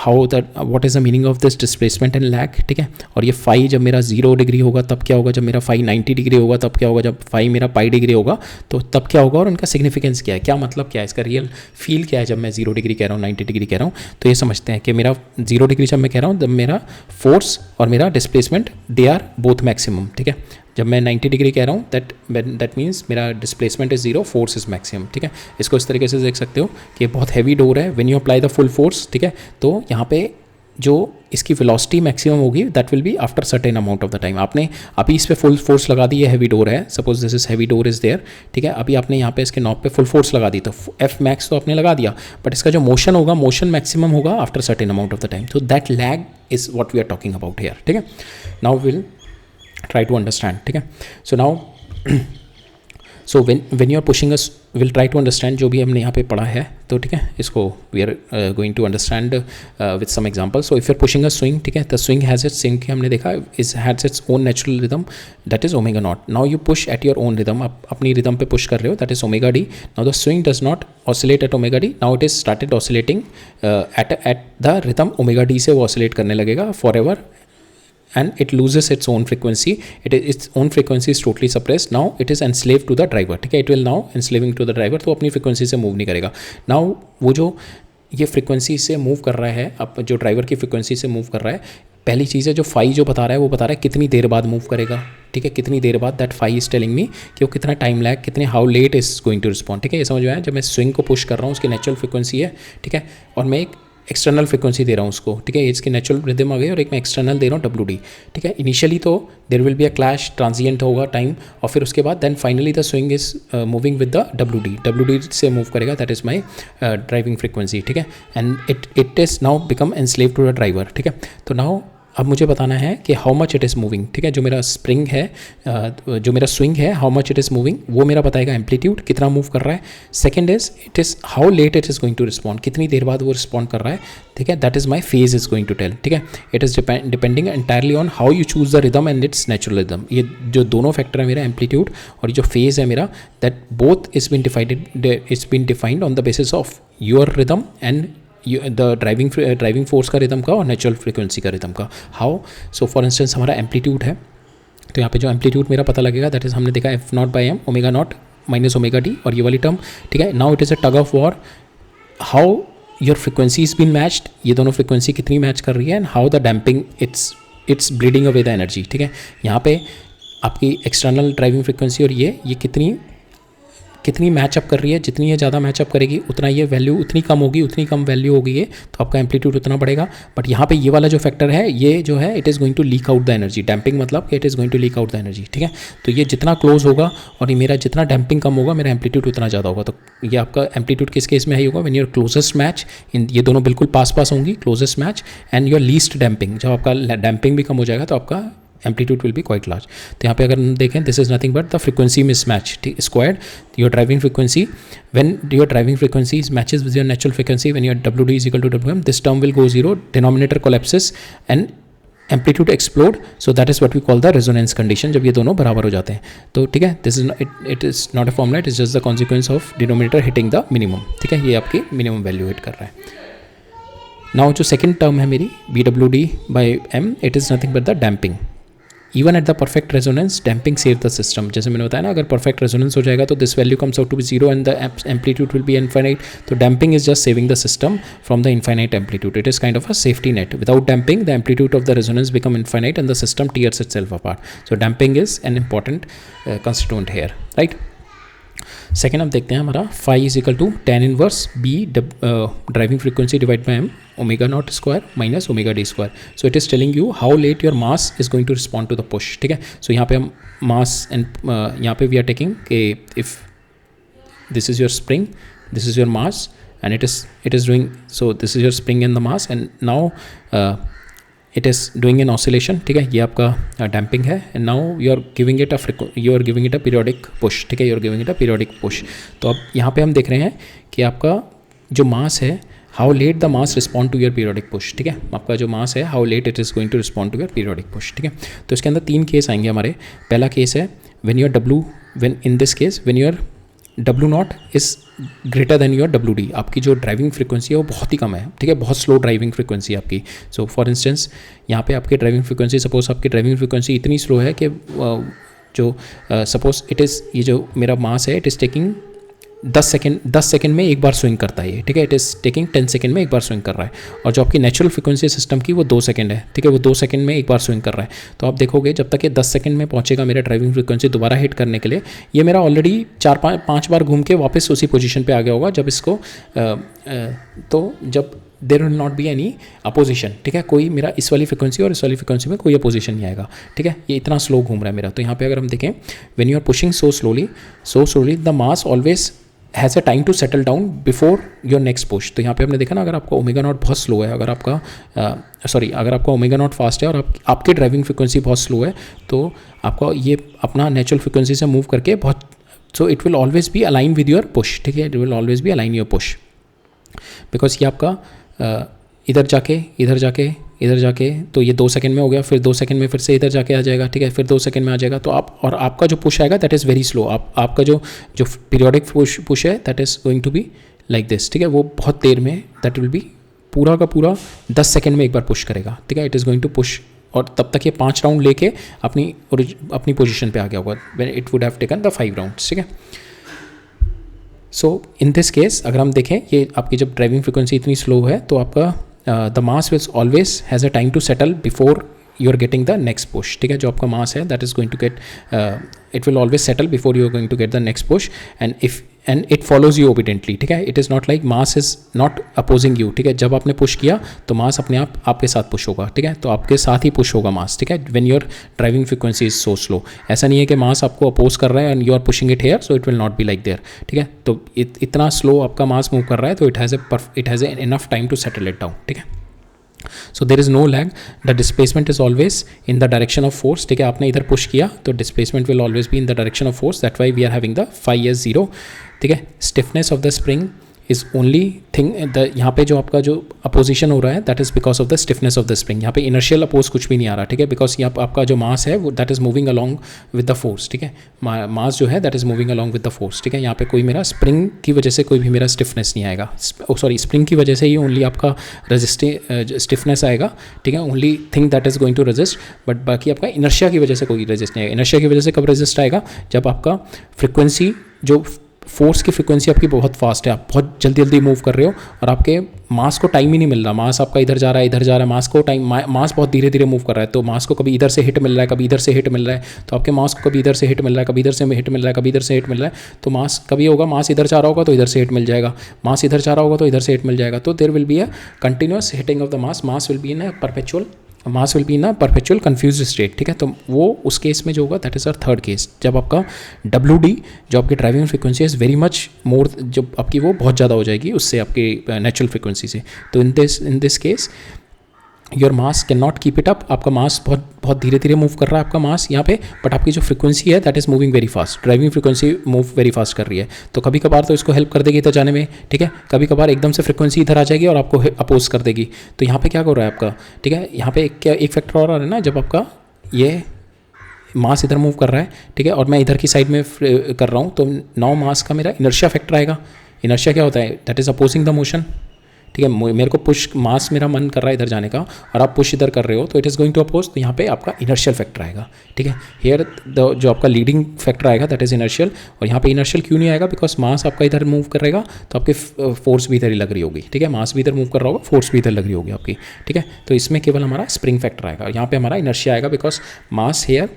how that what is the meaning of this displacement and lag, ठीक है। और ये phi जब मेरा 0 degree होगा तब क्या होगा, जब मेरा फाई 90 डिग्री होगा तब क्या होगा, जब फाई मेरा पाई डिग्री होगा तो तब क्या होगा, और उनका सिग्निफिकेंस क्या है, क्या मतलब क्या है, इसका रियल फील क्या है जब मैं 0 डिग्री कह रहा हूँ, 90 डिग्री कह रहा हूँ। तो ये समझते हैं कि मेरा 0 डिग्री जब मैं कह रहा हूँ, तब मेरा फोर्स और मेरा displacement they are both maximum, ठीक है। जब मैं 90 डिग्री कह रहा हूँ दैट मीन्स मेरा displacement is 0, force is maximum, ठीक है। इसको इस तरीके से देख सकते हो कि बहुत हैवी डोर है, when you apply the full force, ठीक है, तो यहाँ पे जो इसकी वेलोसिटी मैक्सिमम होगी that will be after certain amount of the time. आपने अभी इस पे फुल फोर्स लगा दी, है हैवी डोर है, suppose this is heavy door is there, ठीक है। अभी आपने यहाँ पे इसके नॉब पे फुल फोर्स लगा दी, तो एफ मैक्स तो आपने लगा दिया, बट इसका जो मोशन होगा, मोशन मैक्सिमम होगा after certain amount of the time, तो that lag is what we are talking about here, ठीक है। Now will try to understand, ठीक है। So now so when you are pushing us, we'll try to understand जो भी हमने यहाँ पे पढ़ा है, तो ठीक है, इसको we are going to understand with some examples. So if you're pushing a swing, ठीक है, the swing has its swing हमने देखा has its own natural rhythm, that is omega naught. Now you push at your own rhythm, आप अपनी rhythm पे push कर रहे हो, that is omega d. Now the swing does not oscillate at omega d. Now it is started oscillating at the rhythm omega d से वो oscillate करने लगेगा forever, and it loses its own frequency. Its own frequency is totally suppressed. Now it is enslaved to the driver, ठीक है, it will now enslaving to the driver, तो अपनी frequency से move नहीं करेगा। Now वो जो ये frequency से move कर रहा है, अब जो driver की frequency से move कर रहा है, पहली चीज़ है जो फाई जो बता रहा है, वो बता रहा है कितनी देर बाद मूव करेगा, ठीक है, कितनी देर बाद, that phi is telling me कि वो कितना टाइम लैग, कितने how late is going to respond, ठीक है। ये समझ में आया, जब मैं स्विंग को पुश कर रहा हूँ उसकी नेचुरल फ्रिक्वेंसी है, ठीक है, और मैं एक एक्सटर्नल फ्रिक्वेंसी दे रहा हूँ उसको, ठीक है, इसकी नेचुरल रिदम आ गई, और एक मैं एक्सटर्नल दे रहा हूँ डब्ल्यू डी, ठीक है। इनिशियली तो there will be a clash, transient होगा टाइम, और फिर उसके बाद then finally the swing is moving with the W D से मूव करेगा, that is my driving frequency, ठीक है, and it is now become enslave to the driver, ठीक है। तो नाउ अब मुझे बताना है कि how much it is moving, ठीक है, जो मेरा स्प्रिंग है, जो मेरा स्विंग है, how much it is moving, वो मेरा बताएगा एम्पलीट्यूड कितना मूव कर रहा है। Second is it is how late it is going to respond, कितनी देर बाद वो रिस्पॉन्ड कर रहा है, ठीक है, that is my phase is going to tell, ठीक है। It is depending entirely on how you choose the rhythm and it's natural rhythm. ये जो दोनों फैक्टर है मेरा, एम्पलीट्यूड और ये जो फेज है मेरा, that both is been defined on the basis of your rhythm and the driving force का रिदम का और नेचुरल फ्रिक्वेंसी का रिदम का। हाउ, सो फॉर इंस्टेंस हमारा एम्पलीट्यूड है, तो यहाँ पे जो एम्पलीट्यूड मेरा पता लगेगा, दैट इज़ हमने देखा F naught by M omega naught minus omega d, और ये वाली टर्म, ठीक है। Now it is a tug of war, how your frequency is been matched, ये दोनों फ्रिक्वेंसी कितनी मैच कर रही है, and how the damping it's bleeding away the energy, ठीक है। यहाँ पे आपकी एक्सटर्नल ड्राइविंग फ्रिक्वेंसी और ये कितनी मैचअप कर रही है, जितनी ये ज़्यादा मैचअप करेगी उतना ये वैल्यू उतनी कम होगी, उतनी कम वैल्यू होगी ये, तो आपका एम्पलीट्यूड उतना बढ़ेगा। बट यहाँ पे ये वाला जो फैक्टर है, ये जो है it is going to leak out the energy, damping मतलब कि it is going to leak out the energy, ठीक है। तो ये जितना क्लोज होगा और ये मेरा जितना डैम्पिंग कम होगा, मेरा एम्पलीट्यूड उतना ज़्यादा होगा। तो ये आपका एम्पलीट्यूड किस केस में है होगा, व्हेन योर क्लोजेस्ट मैच, ये दोनों बिल्कुल पास होंगी, closest match and your least damping, जब आपका डैम्पिंग भी कम हो जाएगा तो आपका amplitude will be quite large. तो यहाँ पे अगर हम देखें, this is nothing but the frequency mismatch squared your driving frequency. When your driving frequency matches with your natural frequency, when your WD is equal to WM, this term will go zero, denominator collapses and amplitude explode. So that is what we call the resonance condition, जब ये दोनों बराबर हो जाते हैं। तो ठीक है, this is it is not a formula, it is just the consequence of denominator hitting the minimum. ठीक है, ये आपकी मिनिमम वैल्यू हिट कर रहा है। नाउ जो सेकंड टर्म है मेरी BWD by M, it is nothing but the damping. Even at the perfect resonance, damping save the system. जैसे मैंने बताया ना, अगर परफेक्ट रेजोनेंस हो जाएगा तो this value comes out to be zero and the amplitude will be infinite. तो damping is just saving the system from the infinite amplitude. It is kind of a safety net. Without damping the amplitude of the resonance become infinite and the system tears itself apart. So damping is an important constituent here, right. Second अब देखते हैं हमारा phi is equal to tan inverse B driving frequency divide by M omega naught square minus omega d square. So it is telling you how late your mass is going to respond to the push. ठीक है, सो यहाँ पे हम मास and यहाँ पे we are taking कि if this is your spring, this is your mass and it is doing, so this is your spring and the mass and now it is doing an oscillation. ठीक है, ये आपका डैम्पिंग है and now you are giving it a periodic push. ठीक है, you are giving it a periodic push. तो अब यहाँ पे हम देख रहे हैं कि आपका जो मास है, how late the mass respond to your periodic push. ठीक है, आपका जो मास है, how late it is going to respond to your periodic push. ठीक है, तो इसके अंदर 3 केस आएंगे हमारे। पहला केस है when in this case when your W not is greater than your WD। आपकी जो ड्राइविंग फ्रीक्वेंसी है वो बहुत ही कम है। ठीक है, बहुत स्लो ड्राइविंग फ्रीक्वेंसी आपकी। सो फॉर इंस्टेंस यहाँ पे आपकी ड्राइविंग फ्रीक्वेंसी, सपोज आपकी ड्राइविंग फ्रीक्वेंसी इतनी स्लो है कि जो सपोज इट इज़, ये जो मेरा मास है, इट इज़ टेकिंग 10 सेकंड में एक बार स्विंग करता है ये। ठीक है, इट इज़ टेकिंग 10 सेकंड में एक बार स्विंग कर रहा है। और जो आपकी नेचुरल फ्रीक्वेंसी सिस्टम की वो 2 सेकंड है। ठीक है, वो 2 सेकंड में एक बार स्विंग कर रहा है। तो आप देखोगे जब तक ये 10 सेकंड में पहुंचेगा मेरा ड्राइविंग फ्रीक्वेंसी दोबारा हिट करने के लिए, ये मेरा ऑलरेडी 4-5 बार घूम के वापस उसी पोजीशन पे आ गया होगा। जब इसको तो जब there will not be any opposition. ठीक है, कोई मेरा इस वाली फ्रीक्वेंसी और इस वाली फ्रीक्वेंसी में कोई अपोजिशन नहीं आएगा। ठीक है, ये इतना स्लो घूम रहा है मेरा। तो यहाँ पे अगर हम देखें, when you are pushing so slowly the mass always has a time to settle down before your next push. तो यहाँ पे हमने देखा ना, अगर आपका ओमेगा नॉट बहुत स्लो है, अगर आपका ओमेगा नॉट फास्ट है और आपकी ड्राइविंग फ्रीक्वेंसी बहुत स्लो है, तो आपका ये अपना नेचुरल फ्रीक्वेंसी से मूव करके सो it will always B align with your push. ठीक है, it will always B align your push, because ये आपका इधर जाके तो ये 2 सेकंड में हो गया, फिर 2 सेकंड में फिर से इधर जाके आ जाएगा। ठीक है, फिर 2 सेकंड में आ जाएगा। तो आपका जो पुश आएगा दैट इज़ वेरी स्लो। आपका जो पीरियोडिक पुश है that is going to be like this. ठीक है, वो बहुत देर में, दैट विल बी पूरा का पूरा 10 सेकंड में एक बार पुश करेगा। ठीक है, it is going to push, और तब तक ये 5 राउंड लेके अपनी पोजिशन पर आ गया होगा when it would have taken the 5 rounds. ठीक है, सो इन दिस केस अगर हम देखें, ये आपकी जब ड्राइविंग फ्रीक्वेंसी इतनी स्लो है तो आपका the mass will always has a time to settle before you are getting the next push. ठीक है, जो आपका मास है that is going to get, it will always settle before you are going to get the next push and it follows you obediently. ठीक है, it is not like mass is not opposing you. ठीक है, जब आपने push किया तो मास अपने आप आपके साथ पुश होगा। ठीक है, तो आपके साथ ही पुश होगा मास। ठीक है, when your driving frequency is so slow, ऐसा नहीं है कि मास आपको अपोज कर रहा है and you are pushing it here, so it will not be like there. ठीक है, तो इतना स्लो आपका मास मूव कर रहा है तो it has enough time to settle it down. ठीक है, so there is no lag, the displacement is always in the direction of force. ठीक है, आपने इधर पुश किया तो displacement will always be in the direction of force, that why we are having the phi as 0. ठीक है, stiffness of the spring is only thing, यहाँ पे जो आपका जो अपोजिशन हो रहा है that is because of the stiffness of the spring. यहाँ पे inertial अपोज कुछ भी नहीं आ रहा। ठीक है, बिकॉज यहाँ आपका जो मास है वो that is moving along with the force. ठीक है, मास जो है that is moving along with the force. ठीक है, यहाँ पे कोई मेरा स्प्रिंग की वजह से कोई भी मेरा स्टिफनेस नहीं आएगा। स्प्रिंग की वजह से ही ओनली आपका स्टिफनेस आएगा। ठीक है, only thing that is going to resist, but बाकी आपका इनर्शिया की वजह से कोई रेजिस्ट नहीं आएगा। इनर्शिया की वजह से कब रेजिस्ट आएगा, जब आपका फ्रिक्वेंसी जो फोर्स की फ्रीक्वेंसी आपकी बहुत फास्ट है, आप बहुत जल्दी मूव कर रहे हो और आपके मास को टाइम ही नहीं मिल रहा। मास आपका इधर जा रहा है, मास बहुत धीरे मूव कर रहा है। तो मास को कभी इधर से हिट मिल रहा है, कभी इधर से हिट मिल रहा है। तो आपके मास को कभी इधर से हिट मिल रहा है, कभी इधर से हिट मिल रहा है, कभी इधर से हिट मिल रहा है। तो मास कभी होगा, मास इधर जा रहा होगा तो इधर से हिट मिल जाएगा, मास इधर जा रहा होगा तो इधर से हिट मिल जाएगा। तो there will be a continuous hitting of the mass will be in a perpetual confuse state. ठीक है, तो वो उस केस में जो होगा that is our third case, जब आपका WD जो आपकी driving frequency is very much more, जब आपकी वो बहुत ज़्यादा हो जाएगी उससे आपकी नेचुरल फ्रीक्वेंसी से। तो इन this case your mass can not keep it up, आपका मास बहुत बहुत धीरे धीरे मूव कर रहा है आपका मास यहाँ पे, बट आपकी जो फ्रीक्वेंसी है that is moving very fast, driving frequency move very fast कर रही है। तो कभी कभार तो इसको हेल्प कर देगी इधर जाने में, ठीक है, कभी कभार एकदम से फ्रीक्वेंसी इधर आ जाएगी और आपको अपोज कर देगी। तो यहाँ पे क्या कर रहा है आपका, ठीक है, यहाँ पे एक फैक्टर और आ रहा है ना, जब आपका ये मास इधर मूव कर रहा है, ठीक है, और मैं इधर की साइड में कर रहा हूँ, तो नाउ मास का मेरा इनर्शिया फैक्टर आएगा। इनर्शिया क्या होता है, that is opposing the motion, ठीक है, मेरे को पुश मास मेरा मन कर रहा है इधर जाने का और आप पुश इधर कर रहे हो, तो it is going to oppose, तो यहाँ पे आपका इनर्शियल फैक्टर आएगा, ठीक है। हियर द जो आपका लीडिंग फैक्टर आएगा दैट इज इनर्शियल, और यहाँ पे इनर्शियल क्यों नहीं आएगा, बिकॉज मास आपका इधर मूव करेगा तो आपकी फोर्स भी इधर ही लग रही होगी, ठीक है, मास भी इधर मूव कर रहा होगा, फोर्स भी इधर लग रही होगी आपकी, ठीक है। तो इसमें केवल हमारा स्प्रिंग फैक्टर आएगा, यहाँ पे हमारा इनर्शिया आएगा, because mass here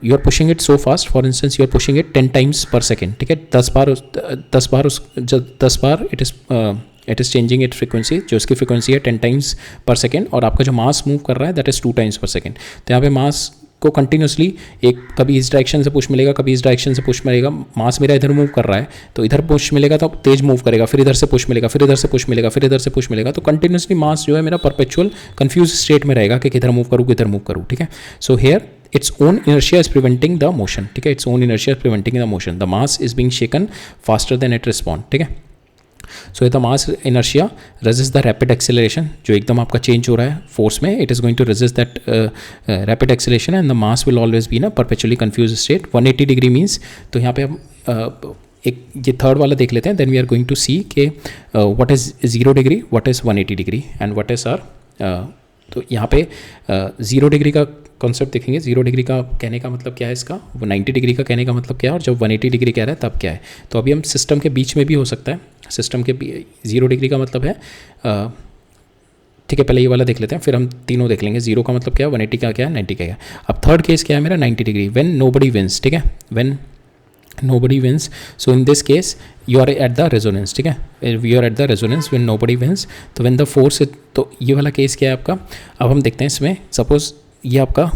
you are pushing it so fast, for instance you are pushing it 10 times per second, ठीक है, 10 बार it is changing it frequency, जो उसकी फ्रीक्वेंसी है 10 times per second, और आपका जो मास मूव कर रहा है that is 2 times per second। तो यहाँ पे मास को कंटिन्यूसली एक कभी इस डायरेक्शन से पुश मिलेगा, कभी इस डायरेक्शन से पुश मिलेगा, मास मेरा इधर मूव कर रहा है तो इधर पुश मिलेगा तो तेज मूव करेगा, फिर इधर से पुश मिलेगा, फिर इधर से पुश मिलेगा, फिर इधर से पुश मिलेगा, तो कंटिन्यूसली मास जो है मेरा परपेचुअल कंफ्यूज स्टेट में रहेगा कि किधर मूव करूँ किधर मूव करूँ, ठीक है। So here its own inertia is preventing the motion, ठीक है, its own inertia is preventing the motion, the mass is being shaken faster than it respond, ठीक है। So the mass inertia resists the rapid acceleration, जो एकदम आपका change हो रहा है फोर्स में, it is going to resist that rapid acceleration and the mass will always be in a perpetually confused state। 180 degree means, तो यहाँ पे हम एक ये थर्ड वाला देख लेते हैं, then we are going to see कि what is 0 degree, what is 180 degree and what is our तो यहाँ पे 0 डिग्री का कॉन्सेप्ट देखेंगे। 0 डिग्री का कहने का मतलब क्या है इसका, वो 90 डिग्री का कहने का मतलब क्या है, और जब 180 डिग्री कह रहा है तब क्या है। तो अभी हम सिस्टम के बीच में भी हो सकता है, सिस्टम के 0 डिग्री का मतलब है, ठीक है, पहले ये वाला देख लेते हैं फिर हम तीनों देख लेंगे। 0 का मतलब क्या है, 180 का क्या है, 90 का क्या है। अब थर्ड केस क्या है मेरा, 90 डिग्री, व्हेन नोबडी विंस, ठीक है, when nobody wins, so in this case you are at the resonance, ठीक है, you are at the resonance when nobody wins। तो when the force, तो ये वाला केस क्या है आपका। अब हम देखते हैं इसमें, सपोज ये आपका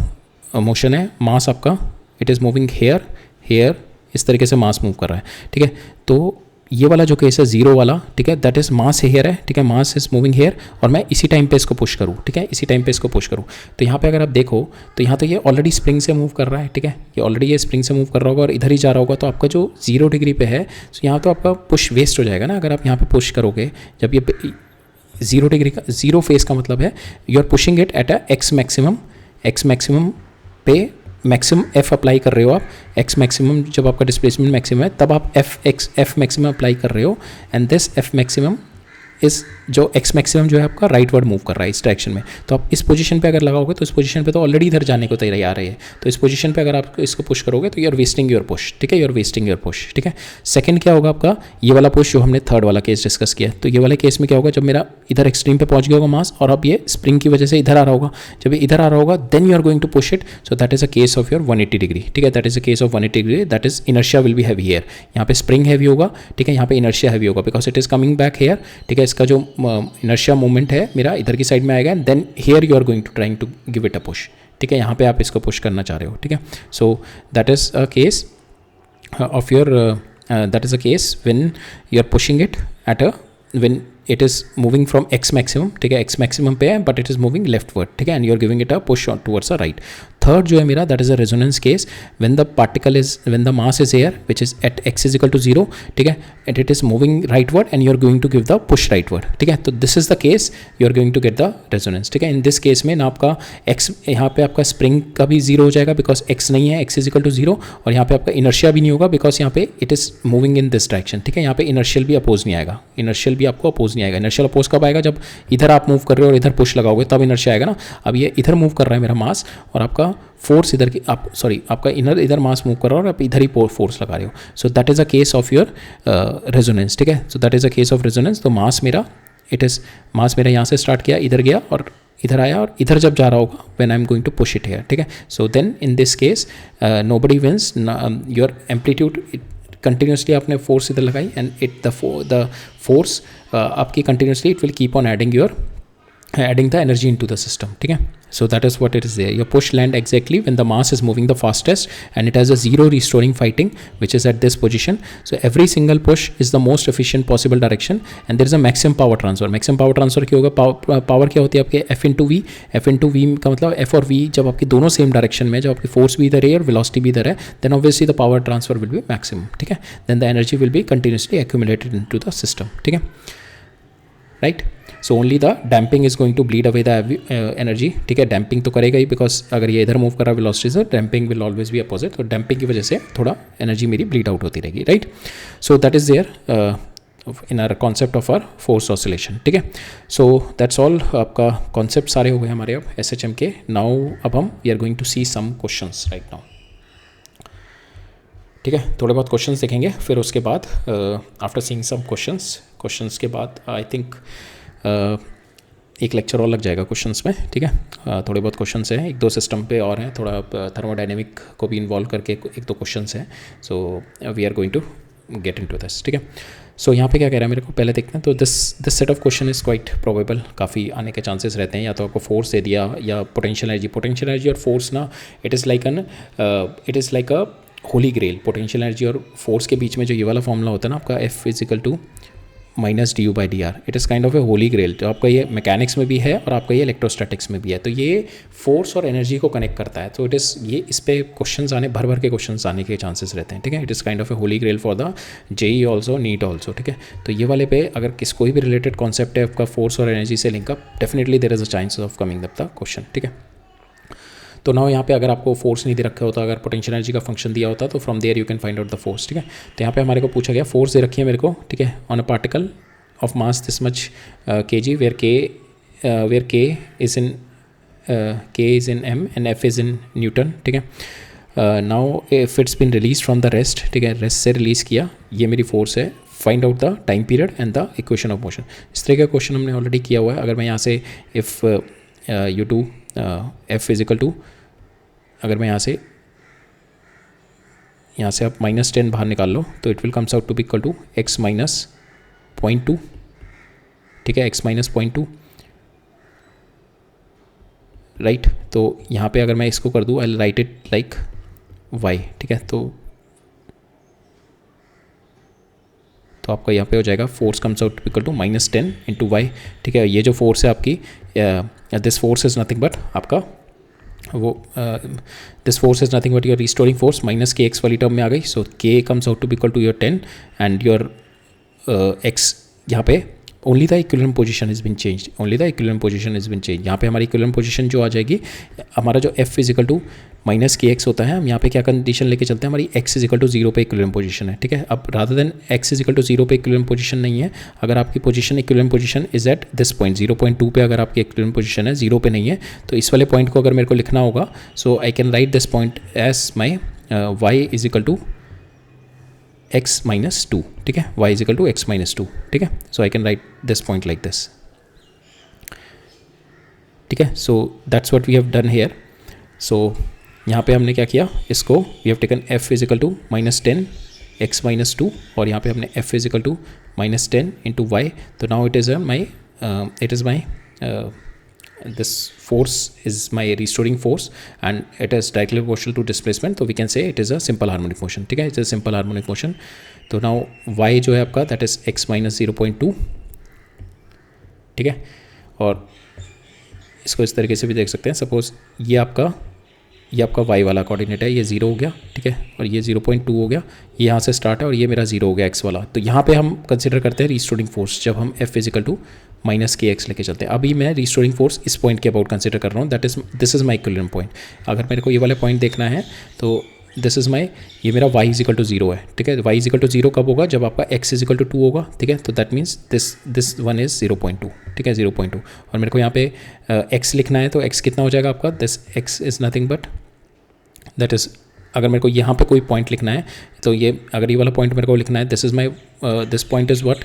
मोशन है, मास आपका it is moving here here, इस तरीके से मास मूव कर रहा है, ठीक है। तो ये वाला जो केस है 0 वाला, ठीक है, दैट इज मास हेयर है, ठीक है, मास इज मूविंग हेयर, और मैं इसी टाइम पे इसको पुश करूँ, ठीक है, इसी टाइम पे इसको पुश करूँ। तो यहाँ पे अगर आप देखो तो यहाँ तो ये ऑलरेडी स्प्रिंग से मूव कर रहा है, ठीक है, ये ऑलरेडी ये स्प्रिंग से मूव कर रहा होगा और इधर ही जा रहा होगा, तो आपका जो 0 डिग्री पे है तो यहाँ तो आपका पुश वेस्ट हो जाएगा ना, अगर आप यहाँ पे पुश करोगे। जब ये 0 डिग्री का 0 फेस का मतलब है you are pushing it at a x maximum पे मैक्सिमम एफ अप्लाई कर रहे हो आप, एक्स मैक्सिमम जब आपका डिस्प्लेसमेंट मैक्सिमम है तब आप एफ मैक्सिमम अप्लाई कर रहे हो, एंड दिस एफ मैक्सिमम इस जो एक्स मैक्सिमम जो है आपका राइट वर्ड मूव कर रहा है इस डायरेक्शन में। तो आप इस पोजीशन पे अगर लगाओगे तो इस पोजीशन पे तो ऑलरेडी इधर जाने को तैयार है, तो इस पोजीशन पे अगर आप इसको पुश करोगे तो you are wasting your push, ठीक है, you are wasting your push, ठीक है। सेकंड क्या होगा आपका, ये वाला पुश जो हमने थर्ड वाला केस डिस्कस किया, तो ये वाले केस में क्या होगा, जब मेरा इधर एक्सट्रीम पे पहुंच गया होगा मास और अब ये स्प्रिंग की वजह से इधर आ रहा होगा, जब ये इधर आ रहा होगा then you are going to push it, so that is a case of your 180 degree, ठीक है, that is a case of 180 degree, that is inertia will be heavy here, यहाँ पे स्प्रिंग हैवी होगा, ठीक है, यहाँ पे इनर्शिया हैवी होगा because it is coming back here, ठीक है, इसका जो इनर्शिया मूवमेंट है मेरा इधर की साइड में आएगा, then here you are going to trying to give it a push, ठीक है, यहाँ पे आप इसको पुश करना चाह रहे हो, ठीक है। So that is a case of your that is a case when you are pushing it at a when it is moving from x maximum, ठीक है, एक्स मैक्सिमम पे है but it is moving leftward, ठीक है, and you are giving it a push towards a right. Third जो है मेरा that is a resonance case when the particle is when the mass is air which is at x is equal to 0, ठीक है, and it is moving rightward and you are going to give the push rightward, ठीक है। तो this is the case you are going to get the resonance, ठीक है। इन this case में ना आपका एक्स यहाँ पे आपका स्प्रिंग का भी 0 हो जाएगा बिकॉज एक्स नहीं है, एक्स इज इक्वल टू 0, और यहाँ पे आपका इनर्शिया भी नहीं होगा बिकॉज यहाँ पे it is moving in this direction, ठीक है। यहाँ पे इनर्शियल भी अपोज नहीं आएगा, इनर्शियल भी आपको अपोज नहीं आएगा। इनर्शियल अपोज कब आएगा, जब इधर आप मूव कर रहे हो और इधर पुश लगाओगे तब इनर्शिया आएगा ना। अब ये इधर मूव कर रहा है मेरा मास और आपका फोर्स इधर की आप आपका इधर मास मूव कर रहा है और आप इधर ही फोर्स लगा रहे हो, सो that is a case of your resonance, ठीक है। So that is a case of resonance. तो मास मेरा मास मेरा यहाँ से स्टार्ट किया, इधर गया और इधर आया और इधर जब जा रहा होगा when I am going to push it here, ठीक है। So then in this case nobody wins, your amplitude continuously आपने फोर्स इधर लगाई एंड द फोर्स आपकी continuously it will keep on adding your adding the energy into the system. ठीक है, so that is what it is there. Your push land exactly when the mass is moving the fastest and it has a zero restoring fighting which is at this position. So every single push is the most efficient possible direction and there is a maximum power transfer. Maximum power transfer क्या होगा, power क्या होती है आपके F into V. F into V का मतलब F और V जब आपकी दोनों सेम डायरेक्शन में, जब आपकी फोर्स भी इधर है और वेलोसिटी भी इधर है, then obviously the power transfer will be maximum. ठीक है, then the energy will be continuously accumulated into the system. ठीक है, right. So only the damping is going to bleed away the energy. ठीक है, damping तो करेगा ही, because अगर ये इधर मूव कर रहा है वेलोसिटी से, damping will always be opposite. तो डैम्पिंग की वजह से थोड़ा एनर्जी मेरी ब्लीड आउट होती रहेगी, right. So that is there in our concept of our force oscillation. ठीक है, सो दैट्स ऑल. आपका कॉन्सेप्ट सारे हो गए हमारे अब SHM के. नाउ अब हम we are going to see some questions right now. ठीक है, थोड़े बहुत क्वेश्चंस देखेंगे, फिर उसके बाद आफ्टर सीइंग सम क्वेश्चंस के बाद आई थिंक एक लेक्चर और लग जाएगा क्वेश्चंस में. ठीक है, थोड़े बहुत क्वेश्चंस हैं, एक दो सिस्टम पे और हैं, थोड़ा थर्मोडायनेमिक को भी इन्वॉल्व करके एक दो क्वेश्चंस हैं. So we are going to get into this. ठीक है, सो यहाँ पे क्या कह रहा है मेरे को पहले देखते हैं. तो this set of question is quite probable, काफ़ी आने के चांसेस रहते हैं. या तो आपको फोर्स दे दिया या पोटेंशियल एनर्जी और फोर्स ना, it is like a holy grail. Potential energy और फोर्स के बीच में जो ये वाला फॉर्मूला होता है ना आपका, F is equal to -du/dr, it is kind of a holy grail. जो आपका ये मैकेनिक्स में भी है और आपका ये इलेक्ट्रोस्टैटिक्स में भी है. तो ये फोर्स और एनर्जी को कनेक्ट करता है. तो इट इज़ ये इस पर क्वेश्चंस आने, भर के क्वेश्चंस आने के चांसेस रहते हैं. ठीक है, it is kind of a holy grail for the JEE also, NEET also. ठीक है, तो ये वाले पे अगर कोई भी रिलेटेड कॉन्सेप्ट है आपका फोर्स और एनर्जी से linkup, definitely there is a chance of coming the question. ठीक है, तो नाउ यहाँ पे अगर आपको फोर्स नहीं दे रखा होता, अगर पोटेंशियल एनर्जी का फंक्शन दिया होता, तो from there you can find out the force. ठीक है, तो यहाँ पे हमारे को पूछा गया फोर्स दे रखी है मेरे को. ठीक है, on a particle of mass this much kg where k is in m and F is in Newton. ठीक है, now if it's been release from the rest. ठीक है, रेस्ट से रिलीज़ किया, ये मेरी फोर्स है. Find out the time period and the equation of motion. इस तरह का क्वेश्चन हमने ऑलरेडी किया हुआ है. अगर मैं यहाँ से इफ़ F इजिकल टू, अगर मैं यहाँ से आप -10 बाहर निकाल लो, तो it will comes out to be equal to x minus 0.2. ठीक है, x माइनस 0.2, राइट. तो यहाँ पे अगर मैं इसको कर दूँ, I write it like y. ठीक है, तो आपका यहाँ पे हो जाएगा force comes out equal to -10 into y. ठीक है, ये जो फोर्स है आपकी, this force is nothing but आपका वो this force is nothing but your restoring force minus k x वाली टर्म में आ गई. So k comes out to be equal to your 10 and your x यहाँ पे only the equilibrium position is been change. यहाँ पे हमारी equilibrium position जो आ जाएगी, हमारा जो F इजिकल टू -kx होता है, हम यहाँ पे क्या कंडीशन लेके चलते हैं, हमारी x इजिकल टू 0 पे इक्विलिब्रियम पोजीशन है. ठीक है, अब rather than x is equal to 0 पे इक्विलिब्रियम पोजीशन नहीं है, अगर आपकी position equilibrium position is at this point 0.2 पे, अगर आपकी इक्विलिब्रियम पोजीशन है 0 पे नहीं है, तो इस वाले पॉइंट को अगर मेरे को लिखना होगा, so I can write this point as my y is equal to x minus 2. ठीक है, y is equal to x minus 2. ठीक है, so I can write this point like this. ठीक है, so that's what we have done here. सो यहाँ पे हमने क्या किया, इसको we have taken F is equal to -10 x minus 2 और यहाँ पे हमने F is equal to -10 into y. तो now it is my this force is my restoring force and it is directly proportional to displacement, so we can say it is a simple harmonic motion. ठीक है, it is a simple harmonic motion. तो now y जो है आपका that is x minus 0.2. ठीक है, और इसको इस तरीके से भी देख सकते हैं. सपोज ये आपका y वाला कोऑर्डिनेट है, ये 0 हो गया. ठीक है, और ये 0.2 हो गया, ये यहाँ से स्टार्ट है और ये मेरा 0 हो गया x वाला. तो यहाँ पे हम कंसिडर करते हैं रिस्टोरिंग फोर्स, जब हम F इजिकल टू -kx लेके चलते हैं. अभी मैं रिस्टोरिंग फोर्स इस पॉइंट के अबाउट कंसिडर कर रहा हूँ, this is my equilibrium point. अगर मेरे को ये वाले पॉइंट देखना है, तो दिस इज़ माई, ये मेरा y इजिकल टू 0 है. ठीक है, y इजिकल टू 0 कब होगा, जब आपका x इजिकल टू 2 होगा. ठीक है, तो that means this one is 0.2. ठीक है, 0.2, और मेरे को यहाँ पे x लिखना है, तो x कितना हो जाएगा आपका, this x is nothing but that is, अगर मेरे को यहाँ पे कोई पॉइंट लिखना है, तो ये अगर ये वाला पॉइंट मेरे को लिखना है, this is my, this point is what,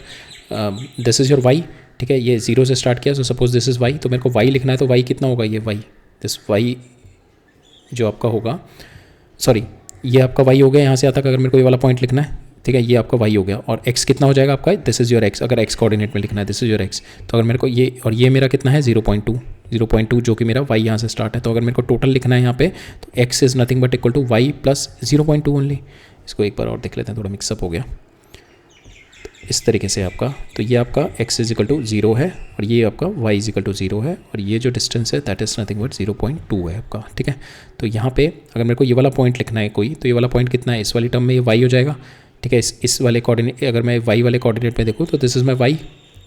this is your y. ठीक है, ये 0 से स्टार्ट किया, so suppose this is y, तो मेरे को y लिखना है, तो y कितना होगा, ये y, दिस y जो आपका होगा, सॉरी ये आपका y हो गया. यहाँ से आता, अगर मेरे को ये वाला पॉइंट लिखना है, ठीक है, ये आपका y हो गया, और x कितना हो जाएगा आपका, दिस इज़ योर x, अगर x कोऑर्डिनेट में लिखना है दिस इज़ योर x। तो अगर मेरे को ये, और ये मेरा कितना है 0.2 जो कि मेरा y यहाँ से स्टार्ट है। तो अगर मेरे को टोटल लिखना है यहाँ पे, तो x is nothing but equal to y plus 0.2 only. इसको एक बार और देख लेते हैं, थोड़ा मिक्सअप हो गया। इस तरीके से आपका, तो ये आपका x इज इक्वल टू 0 है, और ये आपका y इज इक्वल टू 0 है, और ये जो डिस्टेंस है दैट इज़ नथिंग बट 0.2 है आपका। ठीक है, तो यहाँ पे अगर मेरे को ये वाला पॉइंट लिखना है कोई, तो ये वाला पॉइंट कितना है, इस वाली टर्म में ये y हो जाएगा। ठीक है, इस वाले कोऑर्डिनेट, अगर मैं y वाले कोऑर्डिनेट में देखूँ तो दिस इज़ माई y,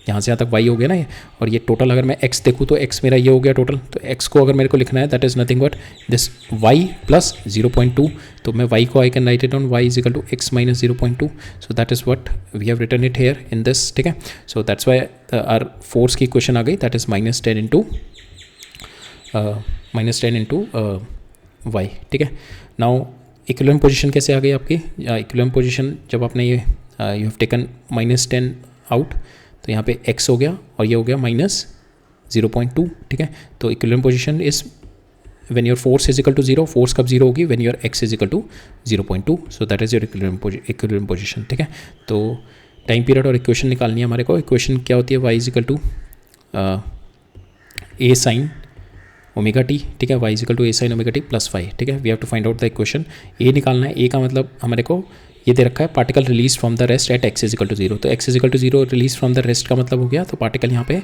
यहाँ से यहाँ तक y हो गया ना ये, और ये टोटल अगर मैं x देखूँ तो x मेरा ये हो गया टोटल। तो x को अगर मेरे को लिखना है that is nothing but this y plus 0.2, तो मैं y को I can write it on y is equal to x minus 0.2। So that is what we have written it here in this. ठीक है, so that's why our force की question आ गई, that is -10 into y। ठीक है, now equilibrium position कैसे आ गई आपकी, इक्विलिब्रियम पोजीशन जब आपने ये यू हैव टेकन -10 आउट, तो यहाँ पे x हो गया और ये हो गया -0.2। ठीक है, तो equilibrium position is when your force is equal to 0, force कब 0 होगी, when your x is equal to 0.2। So that is your equilibrium position. ठीक है, तो टाइम पीरियड और इक्वेशन निकालनी है हमारे को। इक्वेशन क्या होती है, y is equal to a sin omega t. ठीक है, y is equal to a sin omega t plus 5। ठीक है, we have to find out the equation. a निकालना है, a का मतलब हमारे को ये दे रखा है, particle release from the rest at x is equal to 0। तो x is equal to 0 release from the rest का मतलब हो गया, तो पार्टिकल यहाँ पे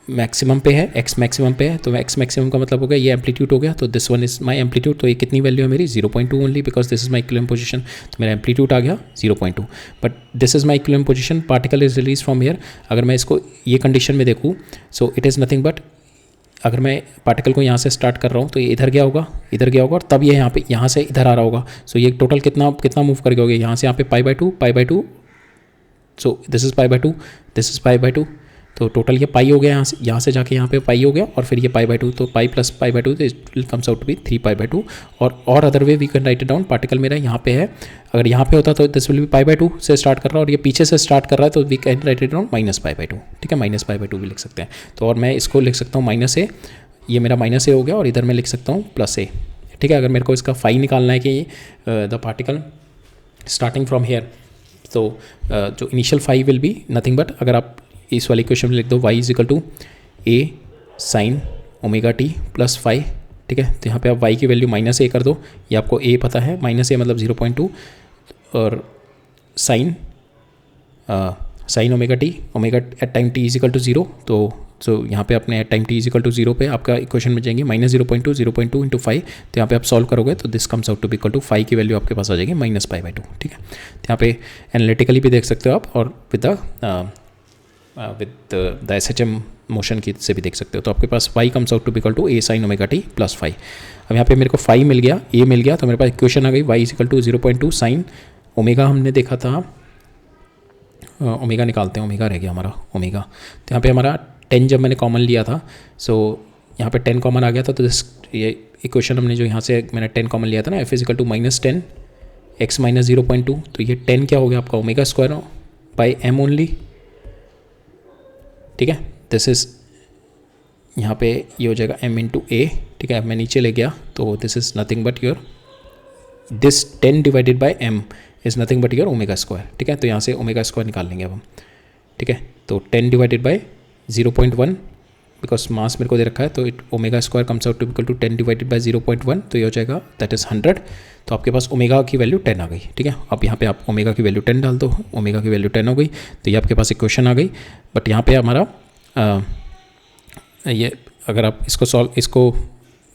मैक्सिमम पे है, x मैक्सिमम पे है, तो x मैक्सिमम का मतलब हो गया ये एम्पलीट्यूड हो गया। तो this one is my amplitude, तो ये कितनी वैल्यू है मेरी 0.2 only, because this is my equilibrium position. तो मेरा एम्पलीट्यूड आ गया 0.2, but this is my equilibrium position, particle is release from here. अगर मैं इसको ये कंडीशन में देखूँ, सो इट इज़ नथिंग बट, अगर मैं पार्टिकल को यहाँ से स्टार्ट कर रहा हूँ तो ये इधर गया होगा, और तब ये यहाँ से इधर आ रहा होगा। सो ये टोटल कितना मूव कर गया होगा, यहाँ से यहाँ पे π/2, so this is π/2, this is π/2, तो टोटल ये पाई हो गया, यहाँ से जाके यहाँ पे पाई हो गया, और फिर ये π/2, तो पाई प्लस π/2, तो it will comes out to be 3π/2। और other way we can write it down, particle मेरा यहाँ पे है, अगर यहाँ पे होता तो दिस विल बी π/2 से स्टार्ट कर रहा है, और ये पीछे से स्टार्ट कर रहा है, तो we can write it down -π/2। ठीक है, -π/2 भी लिख सकते हैं। तो और मैं इसको लिख सकता हूँ -a, ये मेरा -a हो गया, और इधर मैं लिख सकता हूँ +a। ठीक है, अगर मेरे को इसका फाई निकालना है कि the particle starting from here, तो जो initial phi will be nothing but, अगर आप इस वाली क्वेश्चन में लिख दो y is equal to a sin omega t plus 5। ठीक है, तो यहाँ पे आप y की वैल्यू -a कर दो, ये आपको a पता है, -a मतलब 0.2, और sin omega t, omega at time t is equal to 0, तो यहाँ पे अपने at time t is equal to 0 पे आपका इक्वेशन में जाएंगे -0.2 इंटू 5। तो यहाँ पे आप सॉल्व करोगे तो this comes out to be equal to 5 की वैल्यू आपके पास आ जाएगी -π/2। ठीक है, तो यहाँ पे एनालिटिकली भी देख सकते हो आप, और विद द SHM मोशन की से भी देख सकते हो। तो आपके पास y comes out to be equal to a sin omega t plus 5। अब यहाँ पे मेरे को 5 मिल गया, a मिल गया, तो मेरे पास इक्वेशन आ गई y is equal to 0.2 sin omega, हमने देखा था ओमेगा निकालते हैं, ओमेगा रह गया हमारा ओमेगा। तो यहाँ पे हमारा 10 जब मैंने कॉमन लिया था, सो यहाँ पे 10 कॉमन आ गया था, तो ये इक्वेशन हमने जो यहाँ से मैंने 10 कॉमन लिया था ना, f is equal to -10 x minus 0.2, तो ये 10 क्या हो गया आपका omega square by m only. ठीक है, दिस इज़ यहाँ पे ये हो जाएगा m इंटू a। ठीक है, मैं नीचे ले गया, तो this is nothing but your this 10 divided by m is nothing but your omega square. ठीक है, तो यहाँ से ओमेगा स्क्वायर निकाल लेंगे अब हम। ठीक है, तो 10 डिवाइडेड बाई 0.1, बिकॉज मास मेरे को दे रखा है, तो it omega square comes out to equal to 10 divided by 0.1, तो ये हो जाएगा दैट इज़ 100। तो आपके पास ओमेगा की वैल्यू 10 आ गई। ठीक है, अब यहाँ पे आप ओमेगा की वैल्यू 10 डाल दो, ओमेगा की वैल्यू 10 हो गई, तो ये आपके पास इक्वेशन आ गई। बट यहाँ पे हमारा ये अगर आप इसको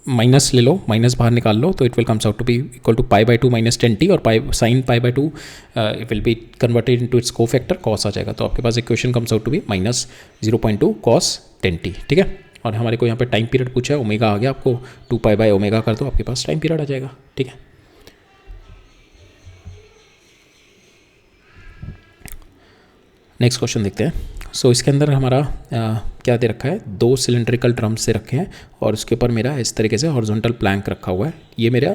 माइनस ले लो, माइनस बाहर निकाल लो, तो it will comes out to be equal to π/2 -10t, और sin π/2 it will be converted into its cofactor cos आ जाएगा। तो आपके पास equation comes out to be -0.2 cos 10t। ठीक है, और हमारे को यहाँ पे टाइम पीरियड पूछा है, ओमेगा आ गया, आपको 2π/ω कर दो, आपके पास टाइम पीरियड आ जाएगा। ठीक है, नेक्स्ट क्वेश्चन देखते हैं। सो इसके अंदर हमारा क्या दे रखा है, 2 सिलेंड्रिकल ड्रम्स से रखे हैं, और उसके ऊपर मेरा इस तरीके से हॉरिजॉन्टल प्लैंक रखा हुआ है, ये मेरा,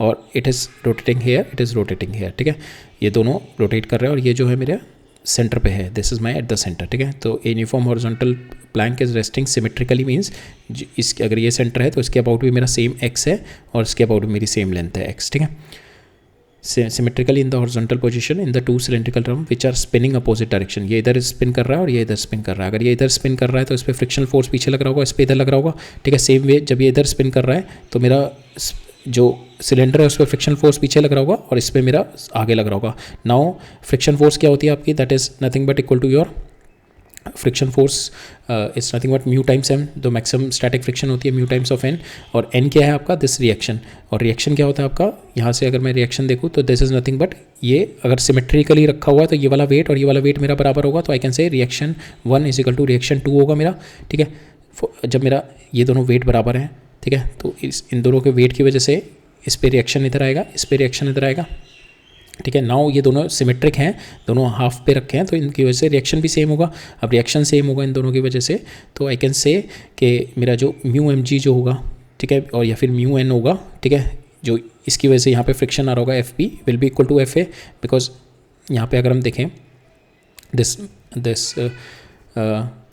और it is rotating here, it is rotating here. ठीक है, ये दोनों रोटेट कर रहे हैं, और ये जो है मेरा सेंटर पे है, this is my at the centre. ठीक है, तो uniform horizontal plank is resting symmetrically, means इसके अगर ये सेंटर है तो इसके अबाउट भी मेरा सेम x है, और इसके अबाउट भी मेरी सेम लेंथ है x। ठीक है, symmetrically in the horizontal position in the two cylindrical drum which are spinning opposite direction. ये इधर स्पिन कर रहा है और ये इधर स्पिन कर रहा है। अगर ये इधर स्पिन कर रहा है तो इस पर फ्रिक्शनल फोर्स पीछे लग रहा होगा, इस पर इधर लग रहा होगा, ठीक है। सेम वे जब ये इधर स्पिन कर रहा है तो मेरा जो सिलेंडर है उस पर फ्रिक्शन फोर्स पीछे लग रहा होगा और इस पर मेरा आगे लग रहा होगा। नाउ फ्रिक्शन फोर्स क्या होती है आपकी, that is nothing but equal to your friction force is nothing but mu times m. जो मैक्सिमम स्टैटिक फ्रिक्शन होती है म्यू टाइम्स ऑफ एन, और एन क्या है आपका, दिस रिएक्शन। और रिएक्शन क्या होता है आपका, यहाँ से अगर मैं रिएक्शन देखूँ तो दिस इज नथिंग बट, ये अगर सिमेट्रिकली रखा हुआ है तो ये वाला वेट और ये वाला वेट मेरा बराबर होगा, तो I can say reaction 1 is equal to reaction 2 होगा मेरा, ठीक है। जब मेरा ये दोनों वेट बराबर हैं, ठीक है, तो इन दोनों के वेट की वजह से इस पर रिएक्शन इधर आएगा, इस पर रिएक्शन इधर आएगा, ठीक है। नाउ ये दोनों सिमेट्रिक हैं, दोनों हाफ पे रखे हैं, तो इनकी वजह से रिएक्शन भी सेम होगा। अब रिएक्शन सेम होगा इन दोनों की वजह से, तो आई कैन से कि मेरा जो म्यू एम जी जो होगा, ठीक है, और या फिर म्यू एन होगा, ठीक है, जो इसकी वजह से यहाँ पे फ्रिक्शन आ रहा होगा, F P will be equal to F A, because यहाँ पे अगर हम देखें दिस तो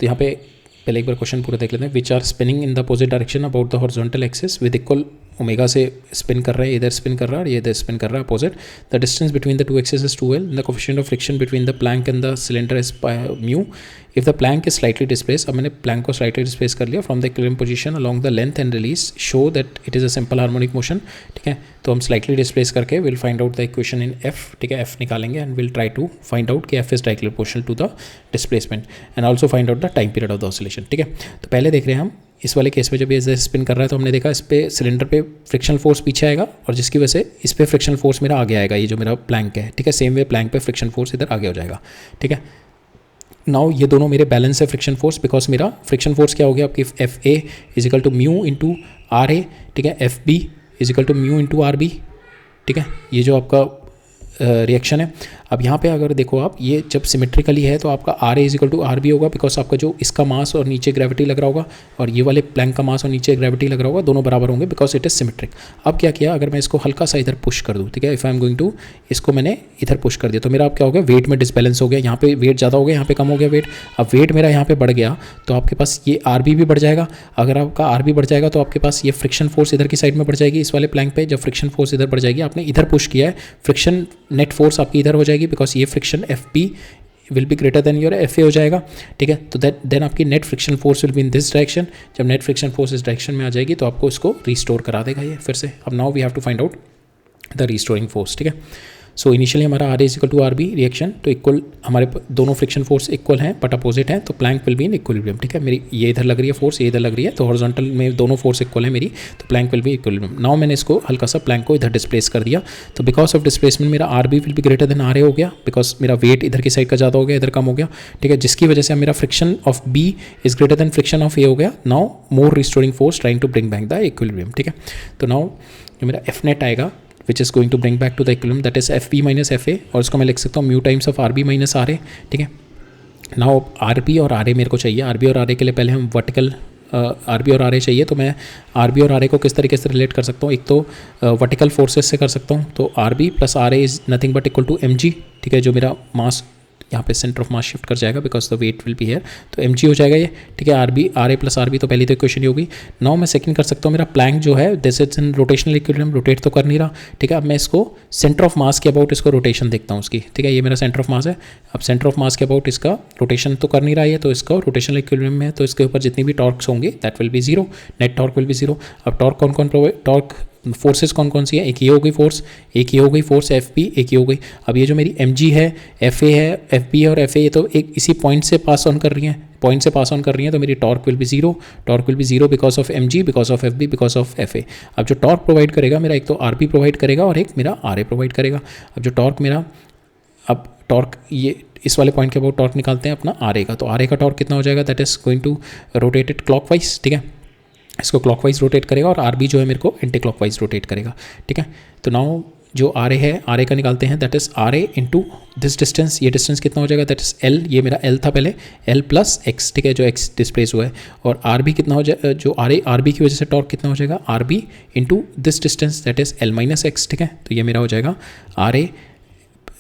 यहाँ पे पहले एक बार क्वेश्चन पूरा देख लेते हैं। Which are spinning in the opposite direction about the horizontal axis with equal omega से स्पिन कर रहा है, इधर स्पिन कर रहा है और ये इधर स्पिन कर रहा है opposite. The distance between the two axis is 2l, the coefficient of friction between the plank and the cylinder is mu. If the plank is slightly displace, अब मैंने प्लैंक को स्लाइटली डिस्प्लेस कर लिया from the equilibrium position along the length and release, show that it is a simple harmonic motion, ठीक है। तो हम slightly displace करके will find out the equation in F, ठीक है, एफ निकालेंगे and will try to find out कि F is directly proportional to the displacement and also find out the time period of the oscillation, ठीक है। तो पहले देख रहे हैं हम इस वाले केस में, जब ये स्पिन कर रहा है तो हमने देखा इस पे सिलेंडर पे फ्रिक्शनल फोर्स पीछे आएगा और जिसकी वजह से इस पे फ्रिक्शनल फोर्स मेरा आगे आएगा, ये जो मेरा प्लैंक है, ठीक है। सेम वे प्लैंक पे फ्रिक्शन फोर्स इधर आगे हो जाएगा, ठीक है। नाउ ये दोनों मेरे बैलेंस है फ्रिक्शन फोर्स, बिकॉज मेरा फ्रिक्शन फोर्स क्या हो गया आपकी, F A is equal to mu into R A, ठीक है, F B is equal to mu into R B, ठीक है। ये जो आपका रिएक्शन है। अब यहाँ पे अगर देखो आप, ये जब सिमेट्रिकली है तो आपका R A is equal to R B होगा, बिकॉज आपका जो इसका मास और नीचे ग्रेविटी लग रहा होगा और ये वाले प्लैंक का मास और नीचे ग्रेविटी लग रहा होगा, दोनों बराबर होंगे बिकॉज इट इज सिमेट्रिक। अब क्या किया, अगर मैं इसको हल्का सा इधर पुश कर दूँ, ठीक है, if I am going to, इसको मैंने इधर पुश कर दिया तो मेरा अब क्या हो गया, वेट में डिसबैलेंस हो गया। यहाँ पे वेट ज़्यादा हो गया, यहाँ पे कम हो गया वेट। अब वेट मेरा यहाँ पे बढ़ गया तो आपके पास ये आर बी भी बढ़ जाएगा। अगर आपका आर बी बढ़ जाएगा तो आपके पास ये फ्रिक्शन फोर्स इधर की साइड में बढ़ जाएगी, इस वाले प्लैंक पे जब फ्रिक्शन फोर्स इधर बढ़ जाएगी, आपने इधर पुश किया है, फ्रिक्शन नेट फोर्स आपकी इधर हो जाएगी, बिकॉज ये friction F P will be greater than your F A हो जाएगा, ठीक है। तो देन आपकी net friction force will be in this direction. जब नेट फ्रिक्शन फोर्स इस डायरेक्शन में आ जाएगी तो आपको इसको रिस्टोर करा देगा ये फिर से। अब now we have to find out the restoring force, ठीक है। सो इनिशियली हमारा R A is equal to R B reaction, तो इक्वल हमारे दोनों फ्रिक्शन फोर्स इक्वल हैं बट अपोजिट हैं, तो plank will be in equilibrium, ठीक है। मेरी ये इधर लग रही है फोर्स, ये इधर लग रही है, तो हॉरिजॉन्टल में दोनों फोर्स इक्वल है मेरी, तो plank will be equilibrium. Now मैंने इसको हल्का सा प्लैंक को इधर डिस्प्लेस कर दिया, तो बिकॉज ऑफ डिस्प्लेसमेंट मेरा R B will be greater than R A हो गया, बिकॉज मेरा वेट इधर की साइड का ज़्यादा हो गया, इधर कम हो गया, ठीक है, जिसकी वजह से मेरा friction of B is greater than friction of A हो गया। Now more restoring force trying to bring back the equilibrium, ठीक है। तो नाउ जो मेरा एफ नेट आएगा which is going to bring back to the equilibrium, that is F B minus F A, और इसको मैं लिख सकता हूँ mu times of R B minus R A, ठीक है। नाउ आर बी और आर ए मेरे को चाहिए, आर बी और आर ए के लिए पहले हम वर्टिकल आर बी और आर ए चाहिए, तो मैं आर बी और आर ए को किस तरीके से रिलेट कर सकता हूँ, एक तो वर्टिकल फोर्सेस से कर सकता हूँ, तो R B plus R A is nothing but equal to M g, ठीक है, जो मेरा मास यहाँ पे सेंटर ऑफ मास शिफ्ट कर जाएगा because the weight will be here, तो एम जी हो जाएगा ये, ठीक है। R B R A plus R B, तो पहली तो इक्वेशन ही होगी। नाउ मैं सेकंड कर सकता हूँ, मेरा प्लैंक जो है this is in rotational equilibrium, rotate तो कर नहीं रहा, ठीक है। अब मैं इसको सेंटर ऑफ मास के अबाउट इसको रोटेशन देखता हूँ उसकी, ठीक है, ये मेरा सेंटर ऑफ मास है। अब सेंटर ऑफ मास के अबाउट इसका रोटेशन तो कर नहीं रहा है, तो इसका रोटेशनल इक्विलिब्रियम में है, तो इसके ऊपर जितनी भी टॉर्क्स होंगे that will be zero, net torque will be zero. अब टॉर्क कौन कौन प्रोवाइड, टॉर्क फोर्सेस कौन कौन सी है, एक ये हो गई फोर्स, एक ये हो गई फोर्स एफ पी, एक ये हो गई। अब ये जो मेरी एम जी है, एफ ए है, एफ पी है और एफ ए, ये तो एक इसी पॉइंट से पास ऑन कर रही हैं, पॉइंट से पास ऑन कर रही हैं, तो मेरी torque will be zero, torque will be zero because of m g, because of F B, because of F A. अब जो टॉर्क प्रोवाइड करेगा मेरा, एक तो आर पी प्रोवाइड करेगा और एक मेरा आर ए प्रोवाइड करेगा। अब जो टॉर्क मेरा, अब टॉर्क ये इस वाले पॉइंट के अबाउट टॉर्क निकालते हैं अपना आर ए का, तो आर ए का टॉर्क कितना हो जाएगा, that is going to rotate it clockwise, ठीक है, इसको क्लॉकवाइज रोटेट करेगा और आर बी जो है मेरे को एंटी क्लॉकवाइज रोटेट करेगा, ठीक है। तो नाउ जो आर ए है, आर ए का निकालते हैं, that is R A into this distance, ये डिस्टेंस कितना हो जाएगा, दैट इज एल, ये मेरा एल था पहले, एल प्लस एक्स, ठीक है, जो एक्स डिस्प्लेस हुआ है, और आर बी कितना हो जाए, जो आर बी की वजह से टॉर्क कितना हो जाएगा, R B into this distance that is L minus X, ठीक है। तो ये मेरा हो जाएगा R A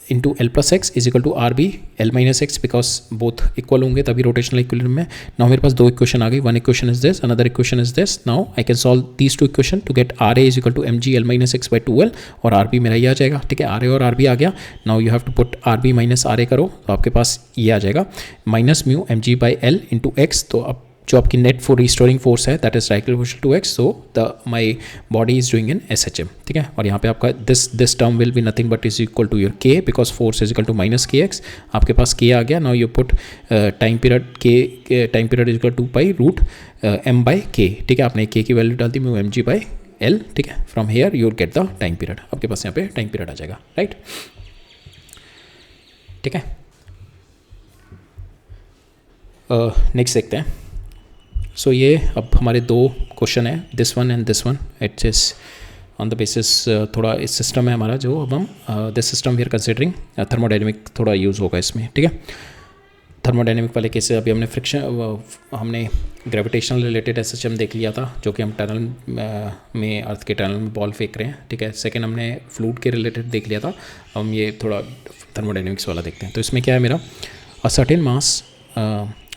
into L plus X is equal to R B L minus X, because both equal होंगे तभी रोटेशनल इक्विलिब्रियम में. नाउ मेरे पास दो इक्वेशन आ गई. One equation is this, another equation is this. Now I can solve these two equation to get R A is equal to M G L minus X by 2l, और R B मेरा ये आ जाएगा. ठीक है, R A और are B आ गया. Now you have to put R B minus R A करो तो आपके पास ये आ जाएगा minus mu M G by L into X. तो अब जो आपकी नेट फॉर रिस्टोरिंग फोर्स है that is directly proportional to X, so the my body is doing in S H M. ठीक है, और यहाँ पे आपका this term will be nothing but is equal to your के, because force is equal to minus K X. आपके पास K आ गया. Now you put time period K, time period is equal to pi root M by K. ठीक है, आपने K की value डाल दी mu M G by L. ठीक है, from here you get the time period. आपके पास यहाँ पे टाइम पीरियड आ जाएगा. राइट, ठीक है. नेक्स्ट देखते हैं. सो ये अब हमारे दो क्वेश्चन है, this one and this one. It is on the basis थोड़ा इस सिस्टम है हमारा जो अब हम this system we are considering thermodynamic थोड़ा यूज़ होगा इसमें. ठीक है, थर्मोडाइनमिक वाले केस अभी हमने फ्रिक्शन, हमने ग्रेविटेशनल रिलेटेड एसएचएम देख लिया था जो कि हम टनल में अर्थ के टनल में बॉल फेंक रहे हैं. ठीक है, सेकेंड हमने फ्लूइड के रिलेटेड देख लिया था. हम ये थोड़ा थर्मोडाइनमिक्स वाला देखते हैं. तो इसमें क्या है मेरा,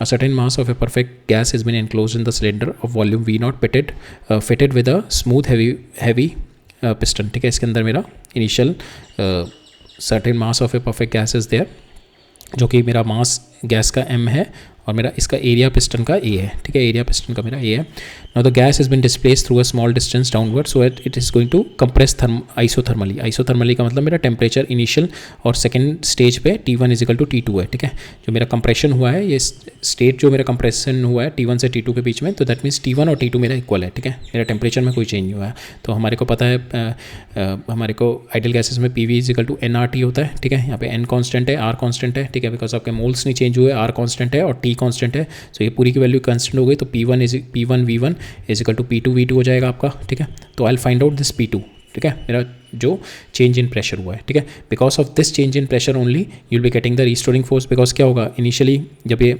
a certain mass of a perfect gas has been enclosed in the cylinder of volume V naught fitted with a smooth heavy piston. ठीक है, इसके अंदर मेरा initial certain mass of a perfect gas is there, जो कि मेरा मास gas का m है और मेरा इसका एरिया पिस्टन का a है. ठीक है, एरिया पिस्टन का मेरा a है. Now the gas has been displaced through a small distance downward so it is going to compress isothermally. Isothermally का मतलब मेरा टेम्परेचर इनिशियल और सेकंड स्टेज पे T1 is equal to T2 है. ठीक है, जो मेरा कंप्रेशन हुआ है, ये स्टेट जो मेरा कंप्रेशन हुआ है T1 से T2 के बीच में, तो दैट मीन्स T1 और T2 मेरा इक्वल है. ठीक है, मेरा टेम्परेचर में कोई चेंज नहीं हुआ है. तो हमारे को पता है, हमारे को आइडियल गैसेस में PV is equal to nRT होता है. ठीक है, यहाँ पे n कॉन्स्टेंट है, R कॉन्स्टेंट है. ठीक है, बिकॉज आपके मोल्स नहीं चेंज हुए, R कॉन्स्टेंट है और T कॉन्स्टेंट है. तो ये पूरी की वैल्यू कांस्टेंट हो गई. तो P1 V1 is equal to P2 V2 हो जाएगा आपका. ठीक है, तो I will find out this P2. ठीक है, मेरा जो चेंज इन प्रेशर हुआ है. ठीक है, because of this change in pressure only you will be getting the restoring force. Because क्या होगा, इनिशियली जब ये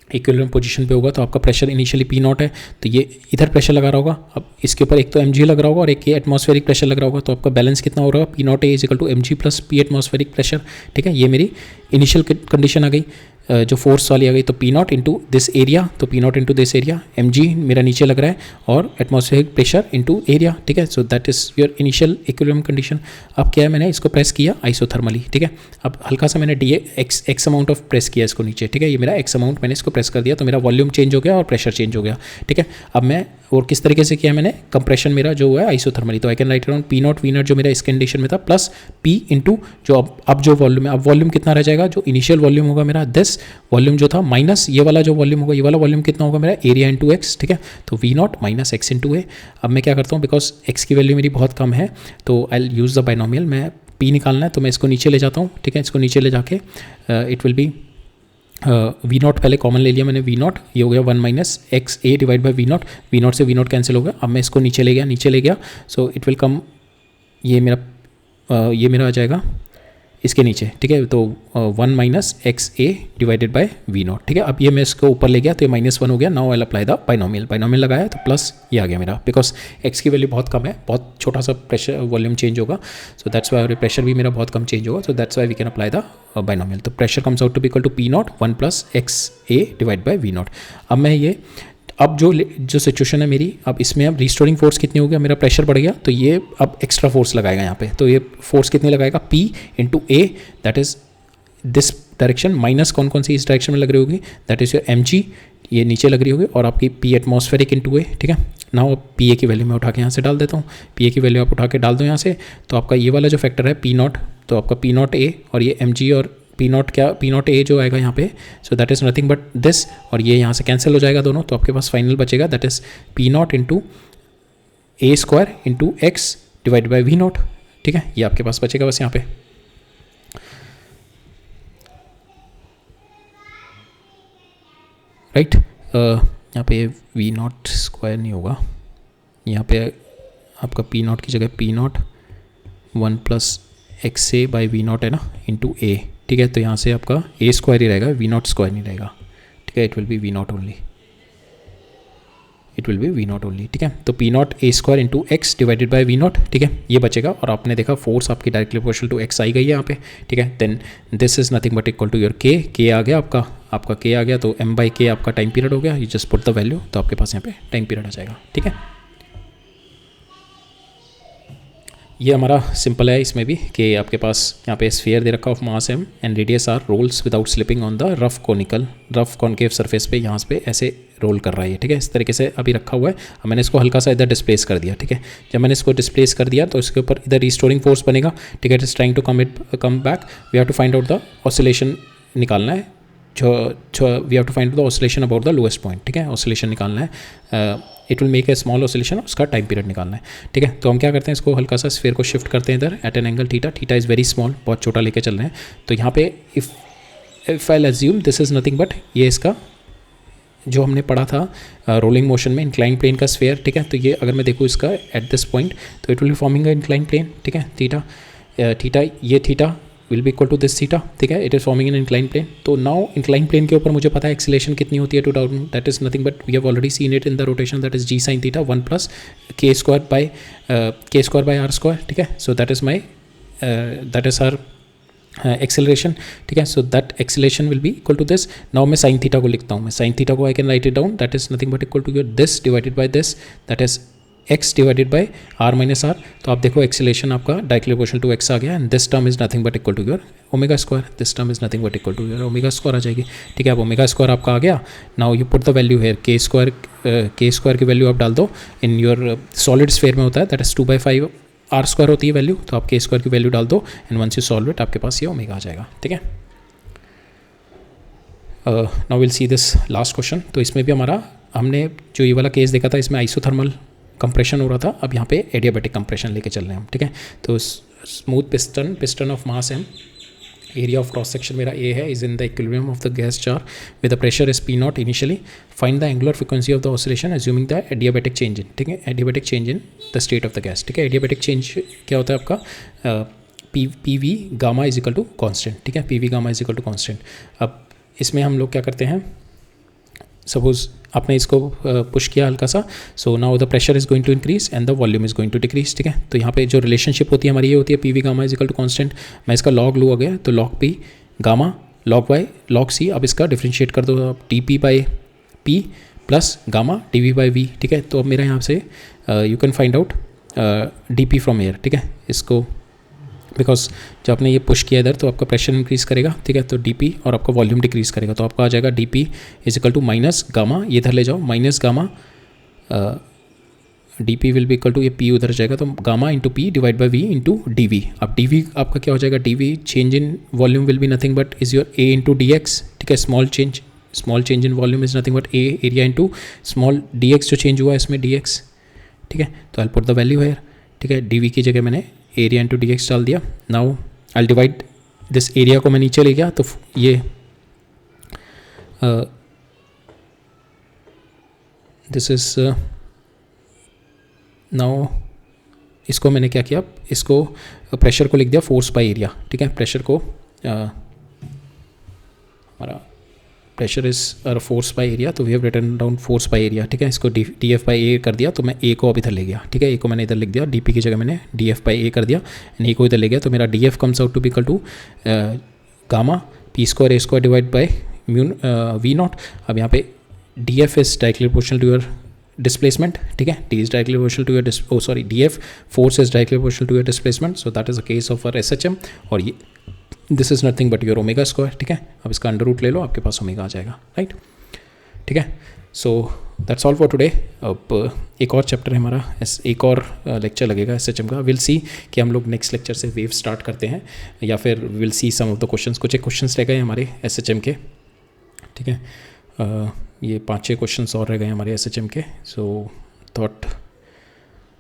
इक्विलिब्रियम पोजीशन पे होगा तो आपका प्रेशर इनिशियली P नॉट है, तो ये इधर प्रेशर लगा रहा होगा. अब इसके ऊपर एक तो mg लग रहा होगा और एक ये एटमॉस्फेरिक प्रेशर लग रहा होगा. तो आपका बैलेंस कितना हो रहा है, P naught A is equal to mg plus P atmospheric pressure. ठीक है, ये मेरी इनिशियल कंडीशन आ गई जो फोर्स वाली आ गई. तो P naught into this area, तो P naught into this area, mg मेरा नीचे लग रहा है और एटमॉस्फेरिक प्रेशर इंटू एरिया. ठीक है, so that is your initial equilibrium condition. अब क्या है, मैंने इसको प्रेस किया आइसोथर्मली. ठीक है, अब हल्का सा मैंने x अमाउंट ऑफ प्रेस किया इसको नीचे. ठीक है, ये मेरा x अमाउंट मैंने इसको प्रेस कर दिया, तो मेरा वॉल्यूम चेंज हो गया और प्रेशर चेंज हो गया. ठीक है, अब मैं और किस तरीके से किया मैंने, कंप्रेशन मेरा जो हुआ है आइसोथर्मली. तो I can right around P not V not जो मेरा इस कंडीशन में था प्लस P इंटू जो अब जो वॉल्यूम है, अब वॉल्यूम कितना रह जाएगा, जो इनिशियल वॉल्यूम होगा मेरा दिस वॉल्यूम जो था माइनस ये वाला जो वॉल्यूम होगा, ये वाला वॉल्यूम कितना होगा मेरा एरिया इंटू एक्स. ठीक है, तो V not minus X into A. अब मैं क्या करता हूँ, बिकॉज एक्स की वैल्यू मेरी बहुत कम है तो I will use the binomial. मैं P निकालना है तो मैं इसको नीचे ले जाता हूँ. ठीक है, इसको नीचे ले जाके it will be V naught पहले कॉमन ले लिया मैंने, वी नॉट ये हो गया 1 minus X A divide by V naught से वी नॉट कैंसिल हो गया. अब मैं इसको नीचे ले गया सो इट विल कम, ये मेरा आ जाएगा इसके नीचे. ठीक है, तो 1 minus X A divided by V naught. ठीक है, अब ये मैं इसको ऊपर ले गया तो ये -1 हो गया. Now I apply the binomial लगाया तो प्लस ये आ गया मेरा, बिकॉज एक्स की वैल्यू बहुत कम है, बहुत छोटा सा प्रेशर वॉल्यूम चेंज होगा. सो दैट्स वाई प्रेशर भी मेरा बहुत कम चेंज होगा. So that's why we can apply the binomial. तो pressure comes out to be equal to P not 1 plus X A divide by V not. अब मैं ये अब जो सिचुएशन है मेरी, अब इसमें अब रिस्टोरिंग फोर्स कितनी हो गया, मेरा प्रेशर बढ़ गया तो ये अब एक्स्ट्रा फोर्स लगाएगा यहाँ पे. तो ये फोर्स कितनी लगाएगा, P into A, that is this direction, minus कौन कौन सी इस डायरेक्शन में लग रही होगी, दैट इज योर mg, ये नीचे लग रही होगी, और आपकी P एटमॉस्फेरिक इंटू ए. ठीक है, नाउ अब P ए की वैल्यू मैं उठा के यहाँ से डाल देता हूँ. P ए की वैल्यू आप उठा के डाल दो यहाँ से, तो आपका ये वाला जो फैक्टर है P नॉट, तो आपका P नॉट ए और ये mg और P नॉट ए जो आएगा यहाँ पे, सो that is nothing but this, और ये यहाँ से कैंसिल हो जाएगा दोनों. तो आपके पास फाइनल बचेगा that is P naught into A square into X divide by V naught. ठीक है, ये आपके पास बचेगा बस यहाँ पे. राइट, यहाँ पे वी नॉट स्क्वायर नहीं होगा, यहाँ पे आपका P नॉट की जगह P not 1 plus X A by V naught है ना इंटू ए. ठीक है, तो यहाँ से आपका ए स्क्वायर ही रहेगा, वी नॉट स्क्वायर नहीं रहेगा. ठीक है, it will be V naught only. It will be V naught only, ठीक है। तो P naught A square into X divided by V naught, ठीक है, ये बचेगा। और आपने देखा फोर्स आपकी डायरेक्टली प्रोपोर्शनल टू एक्स आई गई है यहाँ पे, ठीक है। Then this is nothing but equal to your K आ गया आपका के आ गया, तो एम बाई के आपका टाइम पीरियड हो गया। You just put the value, तो आपके पास यहाँ पे टाइम पीरियड आ जाएगा, ठीक है। ये हमारा सिंपल है इसमें भी कि आपके पास यहाँ पे स्फीयर दे रखा of mass M and radius R rolls without slipping on the rough concave surface पे, यहाँ पे ऐसे रोल कर रहा है, ठीक है। इस तरीके से अभी रखा हुआ है। अब मैंने इसको हल्का सा इधर डिस्प्लेस कर दिया, ठीक है। जब मैंने इसको डिस्प्लेस कर दिया तो इसके ऊपर इधर रिस्टोरिंग फोर्स बनेगा, ठीक है। It is trying to come back, we have to find out the oscillation निकालना है, we have to find the oscillation about the lowest point, ठीक है। ऑसिलेशन निकालना है, it will make a small oscillation, उसका टाइम पीरियड निकालना है, ठीक है। तो हम क्या करते हैं, इसको हल्का सा स्फीयर को शिफ्ट करते हैं इधर at an angle theta is very small, बहुत छोटा लेके चल रहे हैं। तो यहाँ पे if I assume this is nothing but, ये इसका जो हमने पढ़ा था रोलिंग मोशन में इंक्लाइन प्लेन का स्फीयर, ठीक है। तो ये अगर मैं देखूँ इसका एट दिस पॉइंट, तो it will be forming a incline plane, ठीक है। थीटा ये theta will be equal to this theta, ठीक है। It is forming in incline plane. तो नाउ इंक्लाइन प्लेन के ऊपर मुझे पता है एक्सीलरेशन कितनी होती है to down, that is nothing but we have already seen it in the rotation, that is G sine theta 1 plus K square by R square, ठीक है। So that is our acceleration, ठीक है। So that acceleration will be equal to this. Now मैं sine theta को लिखता हूँ, मैं sine theta को I can write it down, that is nothing but equal to your this divided by this, that is x divided by r minus r. तो आप देखो acceleration आपका डायरेक्टली प्रोपोर्शनल टू x आ गया, and this term is nothing but equal to your omega square, this term is nothing but equal to your omega square आ जाएगी, ठीक है। अब ओमेगा स्क्वायर आपका आ गया। Now you put the value here, के स्क्वायर की वैल्यू आप डाल दो, इन योर सॉलिड स्फीयर में होता है दैट इज 2/5 आर स्क्वायर होती है वैल्यू, तो आप के स्क्वायर की वैल्यू डाल दो and once you solve it आपके पास ये ओमेगा आ जाएगा, ठीक है। Now will see this last question. तो इसमें भी हमारा हमने जो ये वाला केस देखा था, इसमें आइसोथर्मल कंप्रेशन हो रहा था, अब यहाँ पे एडियाबैटिक कंप्रेशन लेके चल रहे हैं हम, ठीक है। तो smooth piston of mass M, area of cross section मेरा ए है, is in the equilibrium of the gas jar with the pressure is P naught initially, find the angular frequency of the oscillation assuming the adiabatic change in, ठीक है। Adiabatic change in the state of the gas, ठीक है। Adiabatic change क्या होता है आपका, P we gamma is equal to constant, ठीक है। P we gamma is equal to constant. अब इसमें हम लोग क्या करते हैं, सपोज आपने इसको पुश किया हल्का सा, so now the pressure is going to increase and the volume is going to decrease, ठीक है। तो यहाँ पे जो रिलेशनशिप होती है हमारी ये होती है p we gamma is equal to constant. मैं इसका लॉग लूँ गया, तो log p gamma log y log c, अब इसका डिफ्रेंशिएट कर दो आप, t p by p plus gamma d we by v, ठीक है। तो अब मेरा यहाँ से you can find out d p from here, ठीक है। इसको बिकॉज जब आपने ये पुश किया इधर तो आपका प्रेशर इंक्रीज़ करेगा, ठीक है। तो डीपी और आपका वॉल्यूम डिक्रीज़ करेगा, तो आपका आ जाएगा DP is equal to minus gamma, ये इधर ले जाओ minus gamma, DP will be equal to, ये पी उधर जाएगा तो gamma into P divide by V into D V. अब डी वी आपका क्या हो जाएगा, D V change in volume will be nothing but is your A into D X, ठीक है। Small change in volume is nothing but A area into small D x जो change हुआ है इसमें डी एक्स, ठीक है। तो I put the value here, ठीक है। डी वी की जगह मैंने एरिया इंटू डी एक्स डाल दिया। Now I divide this area को मैं नीचे ले गया, तो ये दिस इज नाउ इसको मैंने क्या किया, इसको प्रेशर को लिख दिया फोर्स बाय एरिया, ठीक है। प्रेशर को हमारा pressure is force by area, तो we have written down force by area, ठीक है। इसको डी एफ बाई ए कर दिया, तो मैं ए को अब इधर ले गया, ठीक है। ए को मैंने इधर लिख दिया, डी पी की जगह मैंने डी एफ बाई ए कर दिया एंड ए को इधर ले गया, तो मेरा d f comes out to be equal to gamma p square a square divide by mu v not. अब यहाँ पे d f is directly proportional to your displacement, ठीक है। D is directly proportional to your d f force is directly proportional to your displacement, so that is a case of S H M, और ये this is nothing but your omega square, ठीक है। अब इसका under root ले लो, आपके पास omega आ जाएगा, राइट, ठीक है। So that's all for today. अब एक और चैप्टर है हमारा, एक और लेक्चर लगेगा एसएचएम का। विल सी कि हम लोग नेक्स्ट लेक्चर से वेव स्टार्ट करते हैं या फिर will see some of the questions, कुछ एक क्वेश्चंस रह गए हमारे एसएचएम के, ठीक है। ये 5-6 क्वेश्चंस और रह गए हमारे एसएचएम के। सो थॉट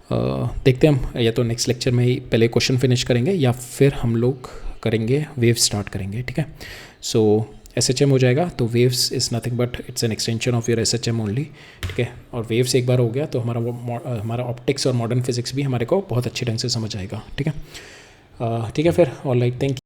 देखते हैं हम, या तो नेक्स्ट लेक्चर में ही पहले क्वेश्चन फिनिश करेंगे या फिर हम लोग करेंगे वेव स्टार्ट करेंगे, ठीक है। सो एसएचएम हो जाएगा, तो waves is nothing but it's an extension of your SHM only, ठीक है। और वेव्स एक बार हो गया तो हमारा ऑप्टिक्स और मॉडर्न फिजिक्स भी हमारे को बहुत अच्छे ढंग से समझ आएगा, ठीक है। ठीक है फिर, ऑल राइट, थैंक यू।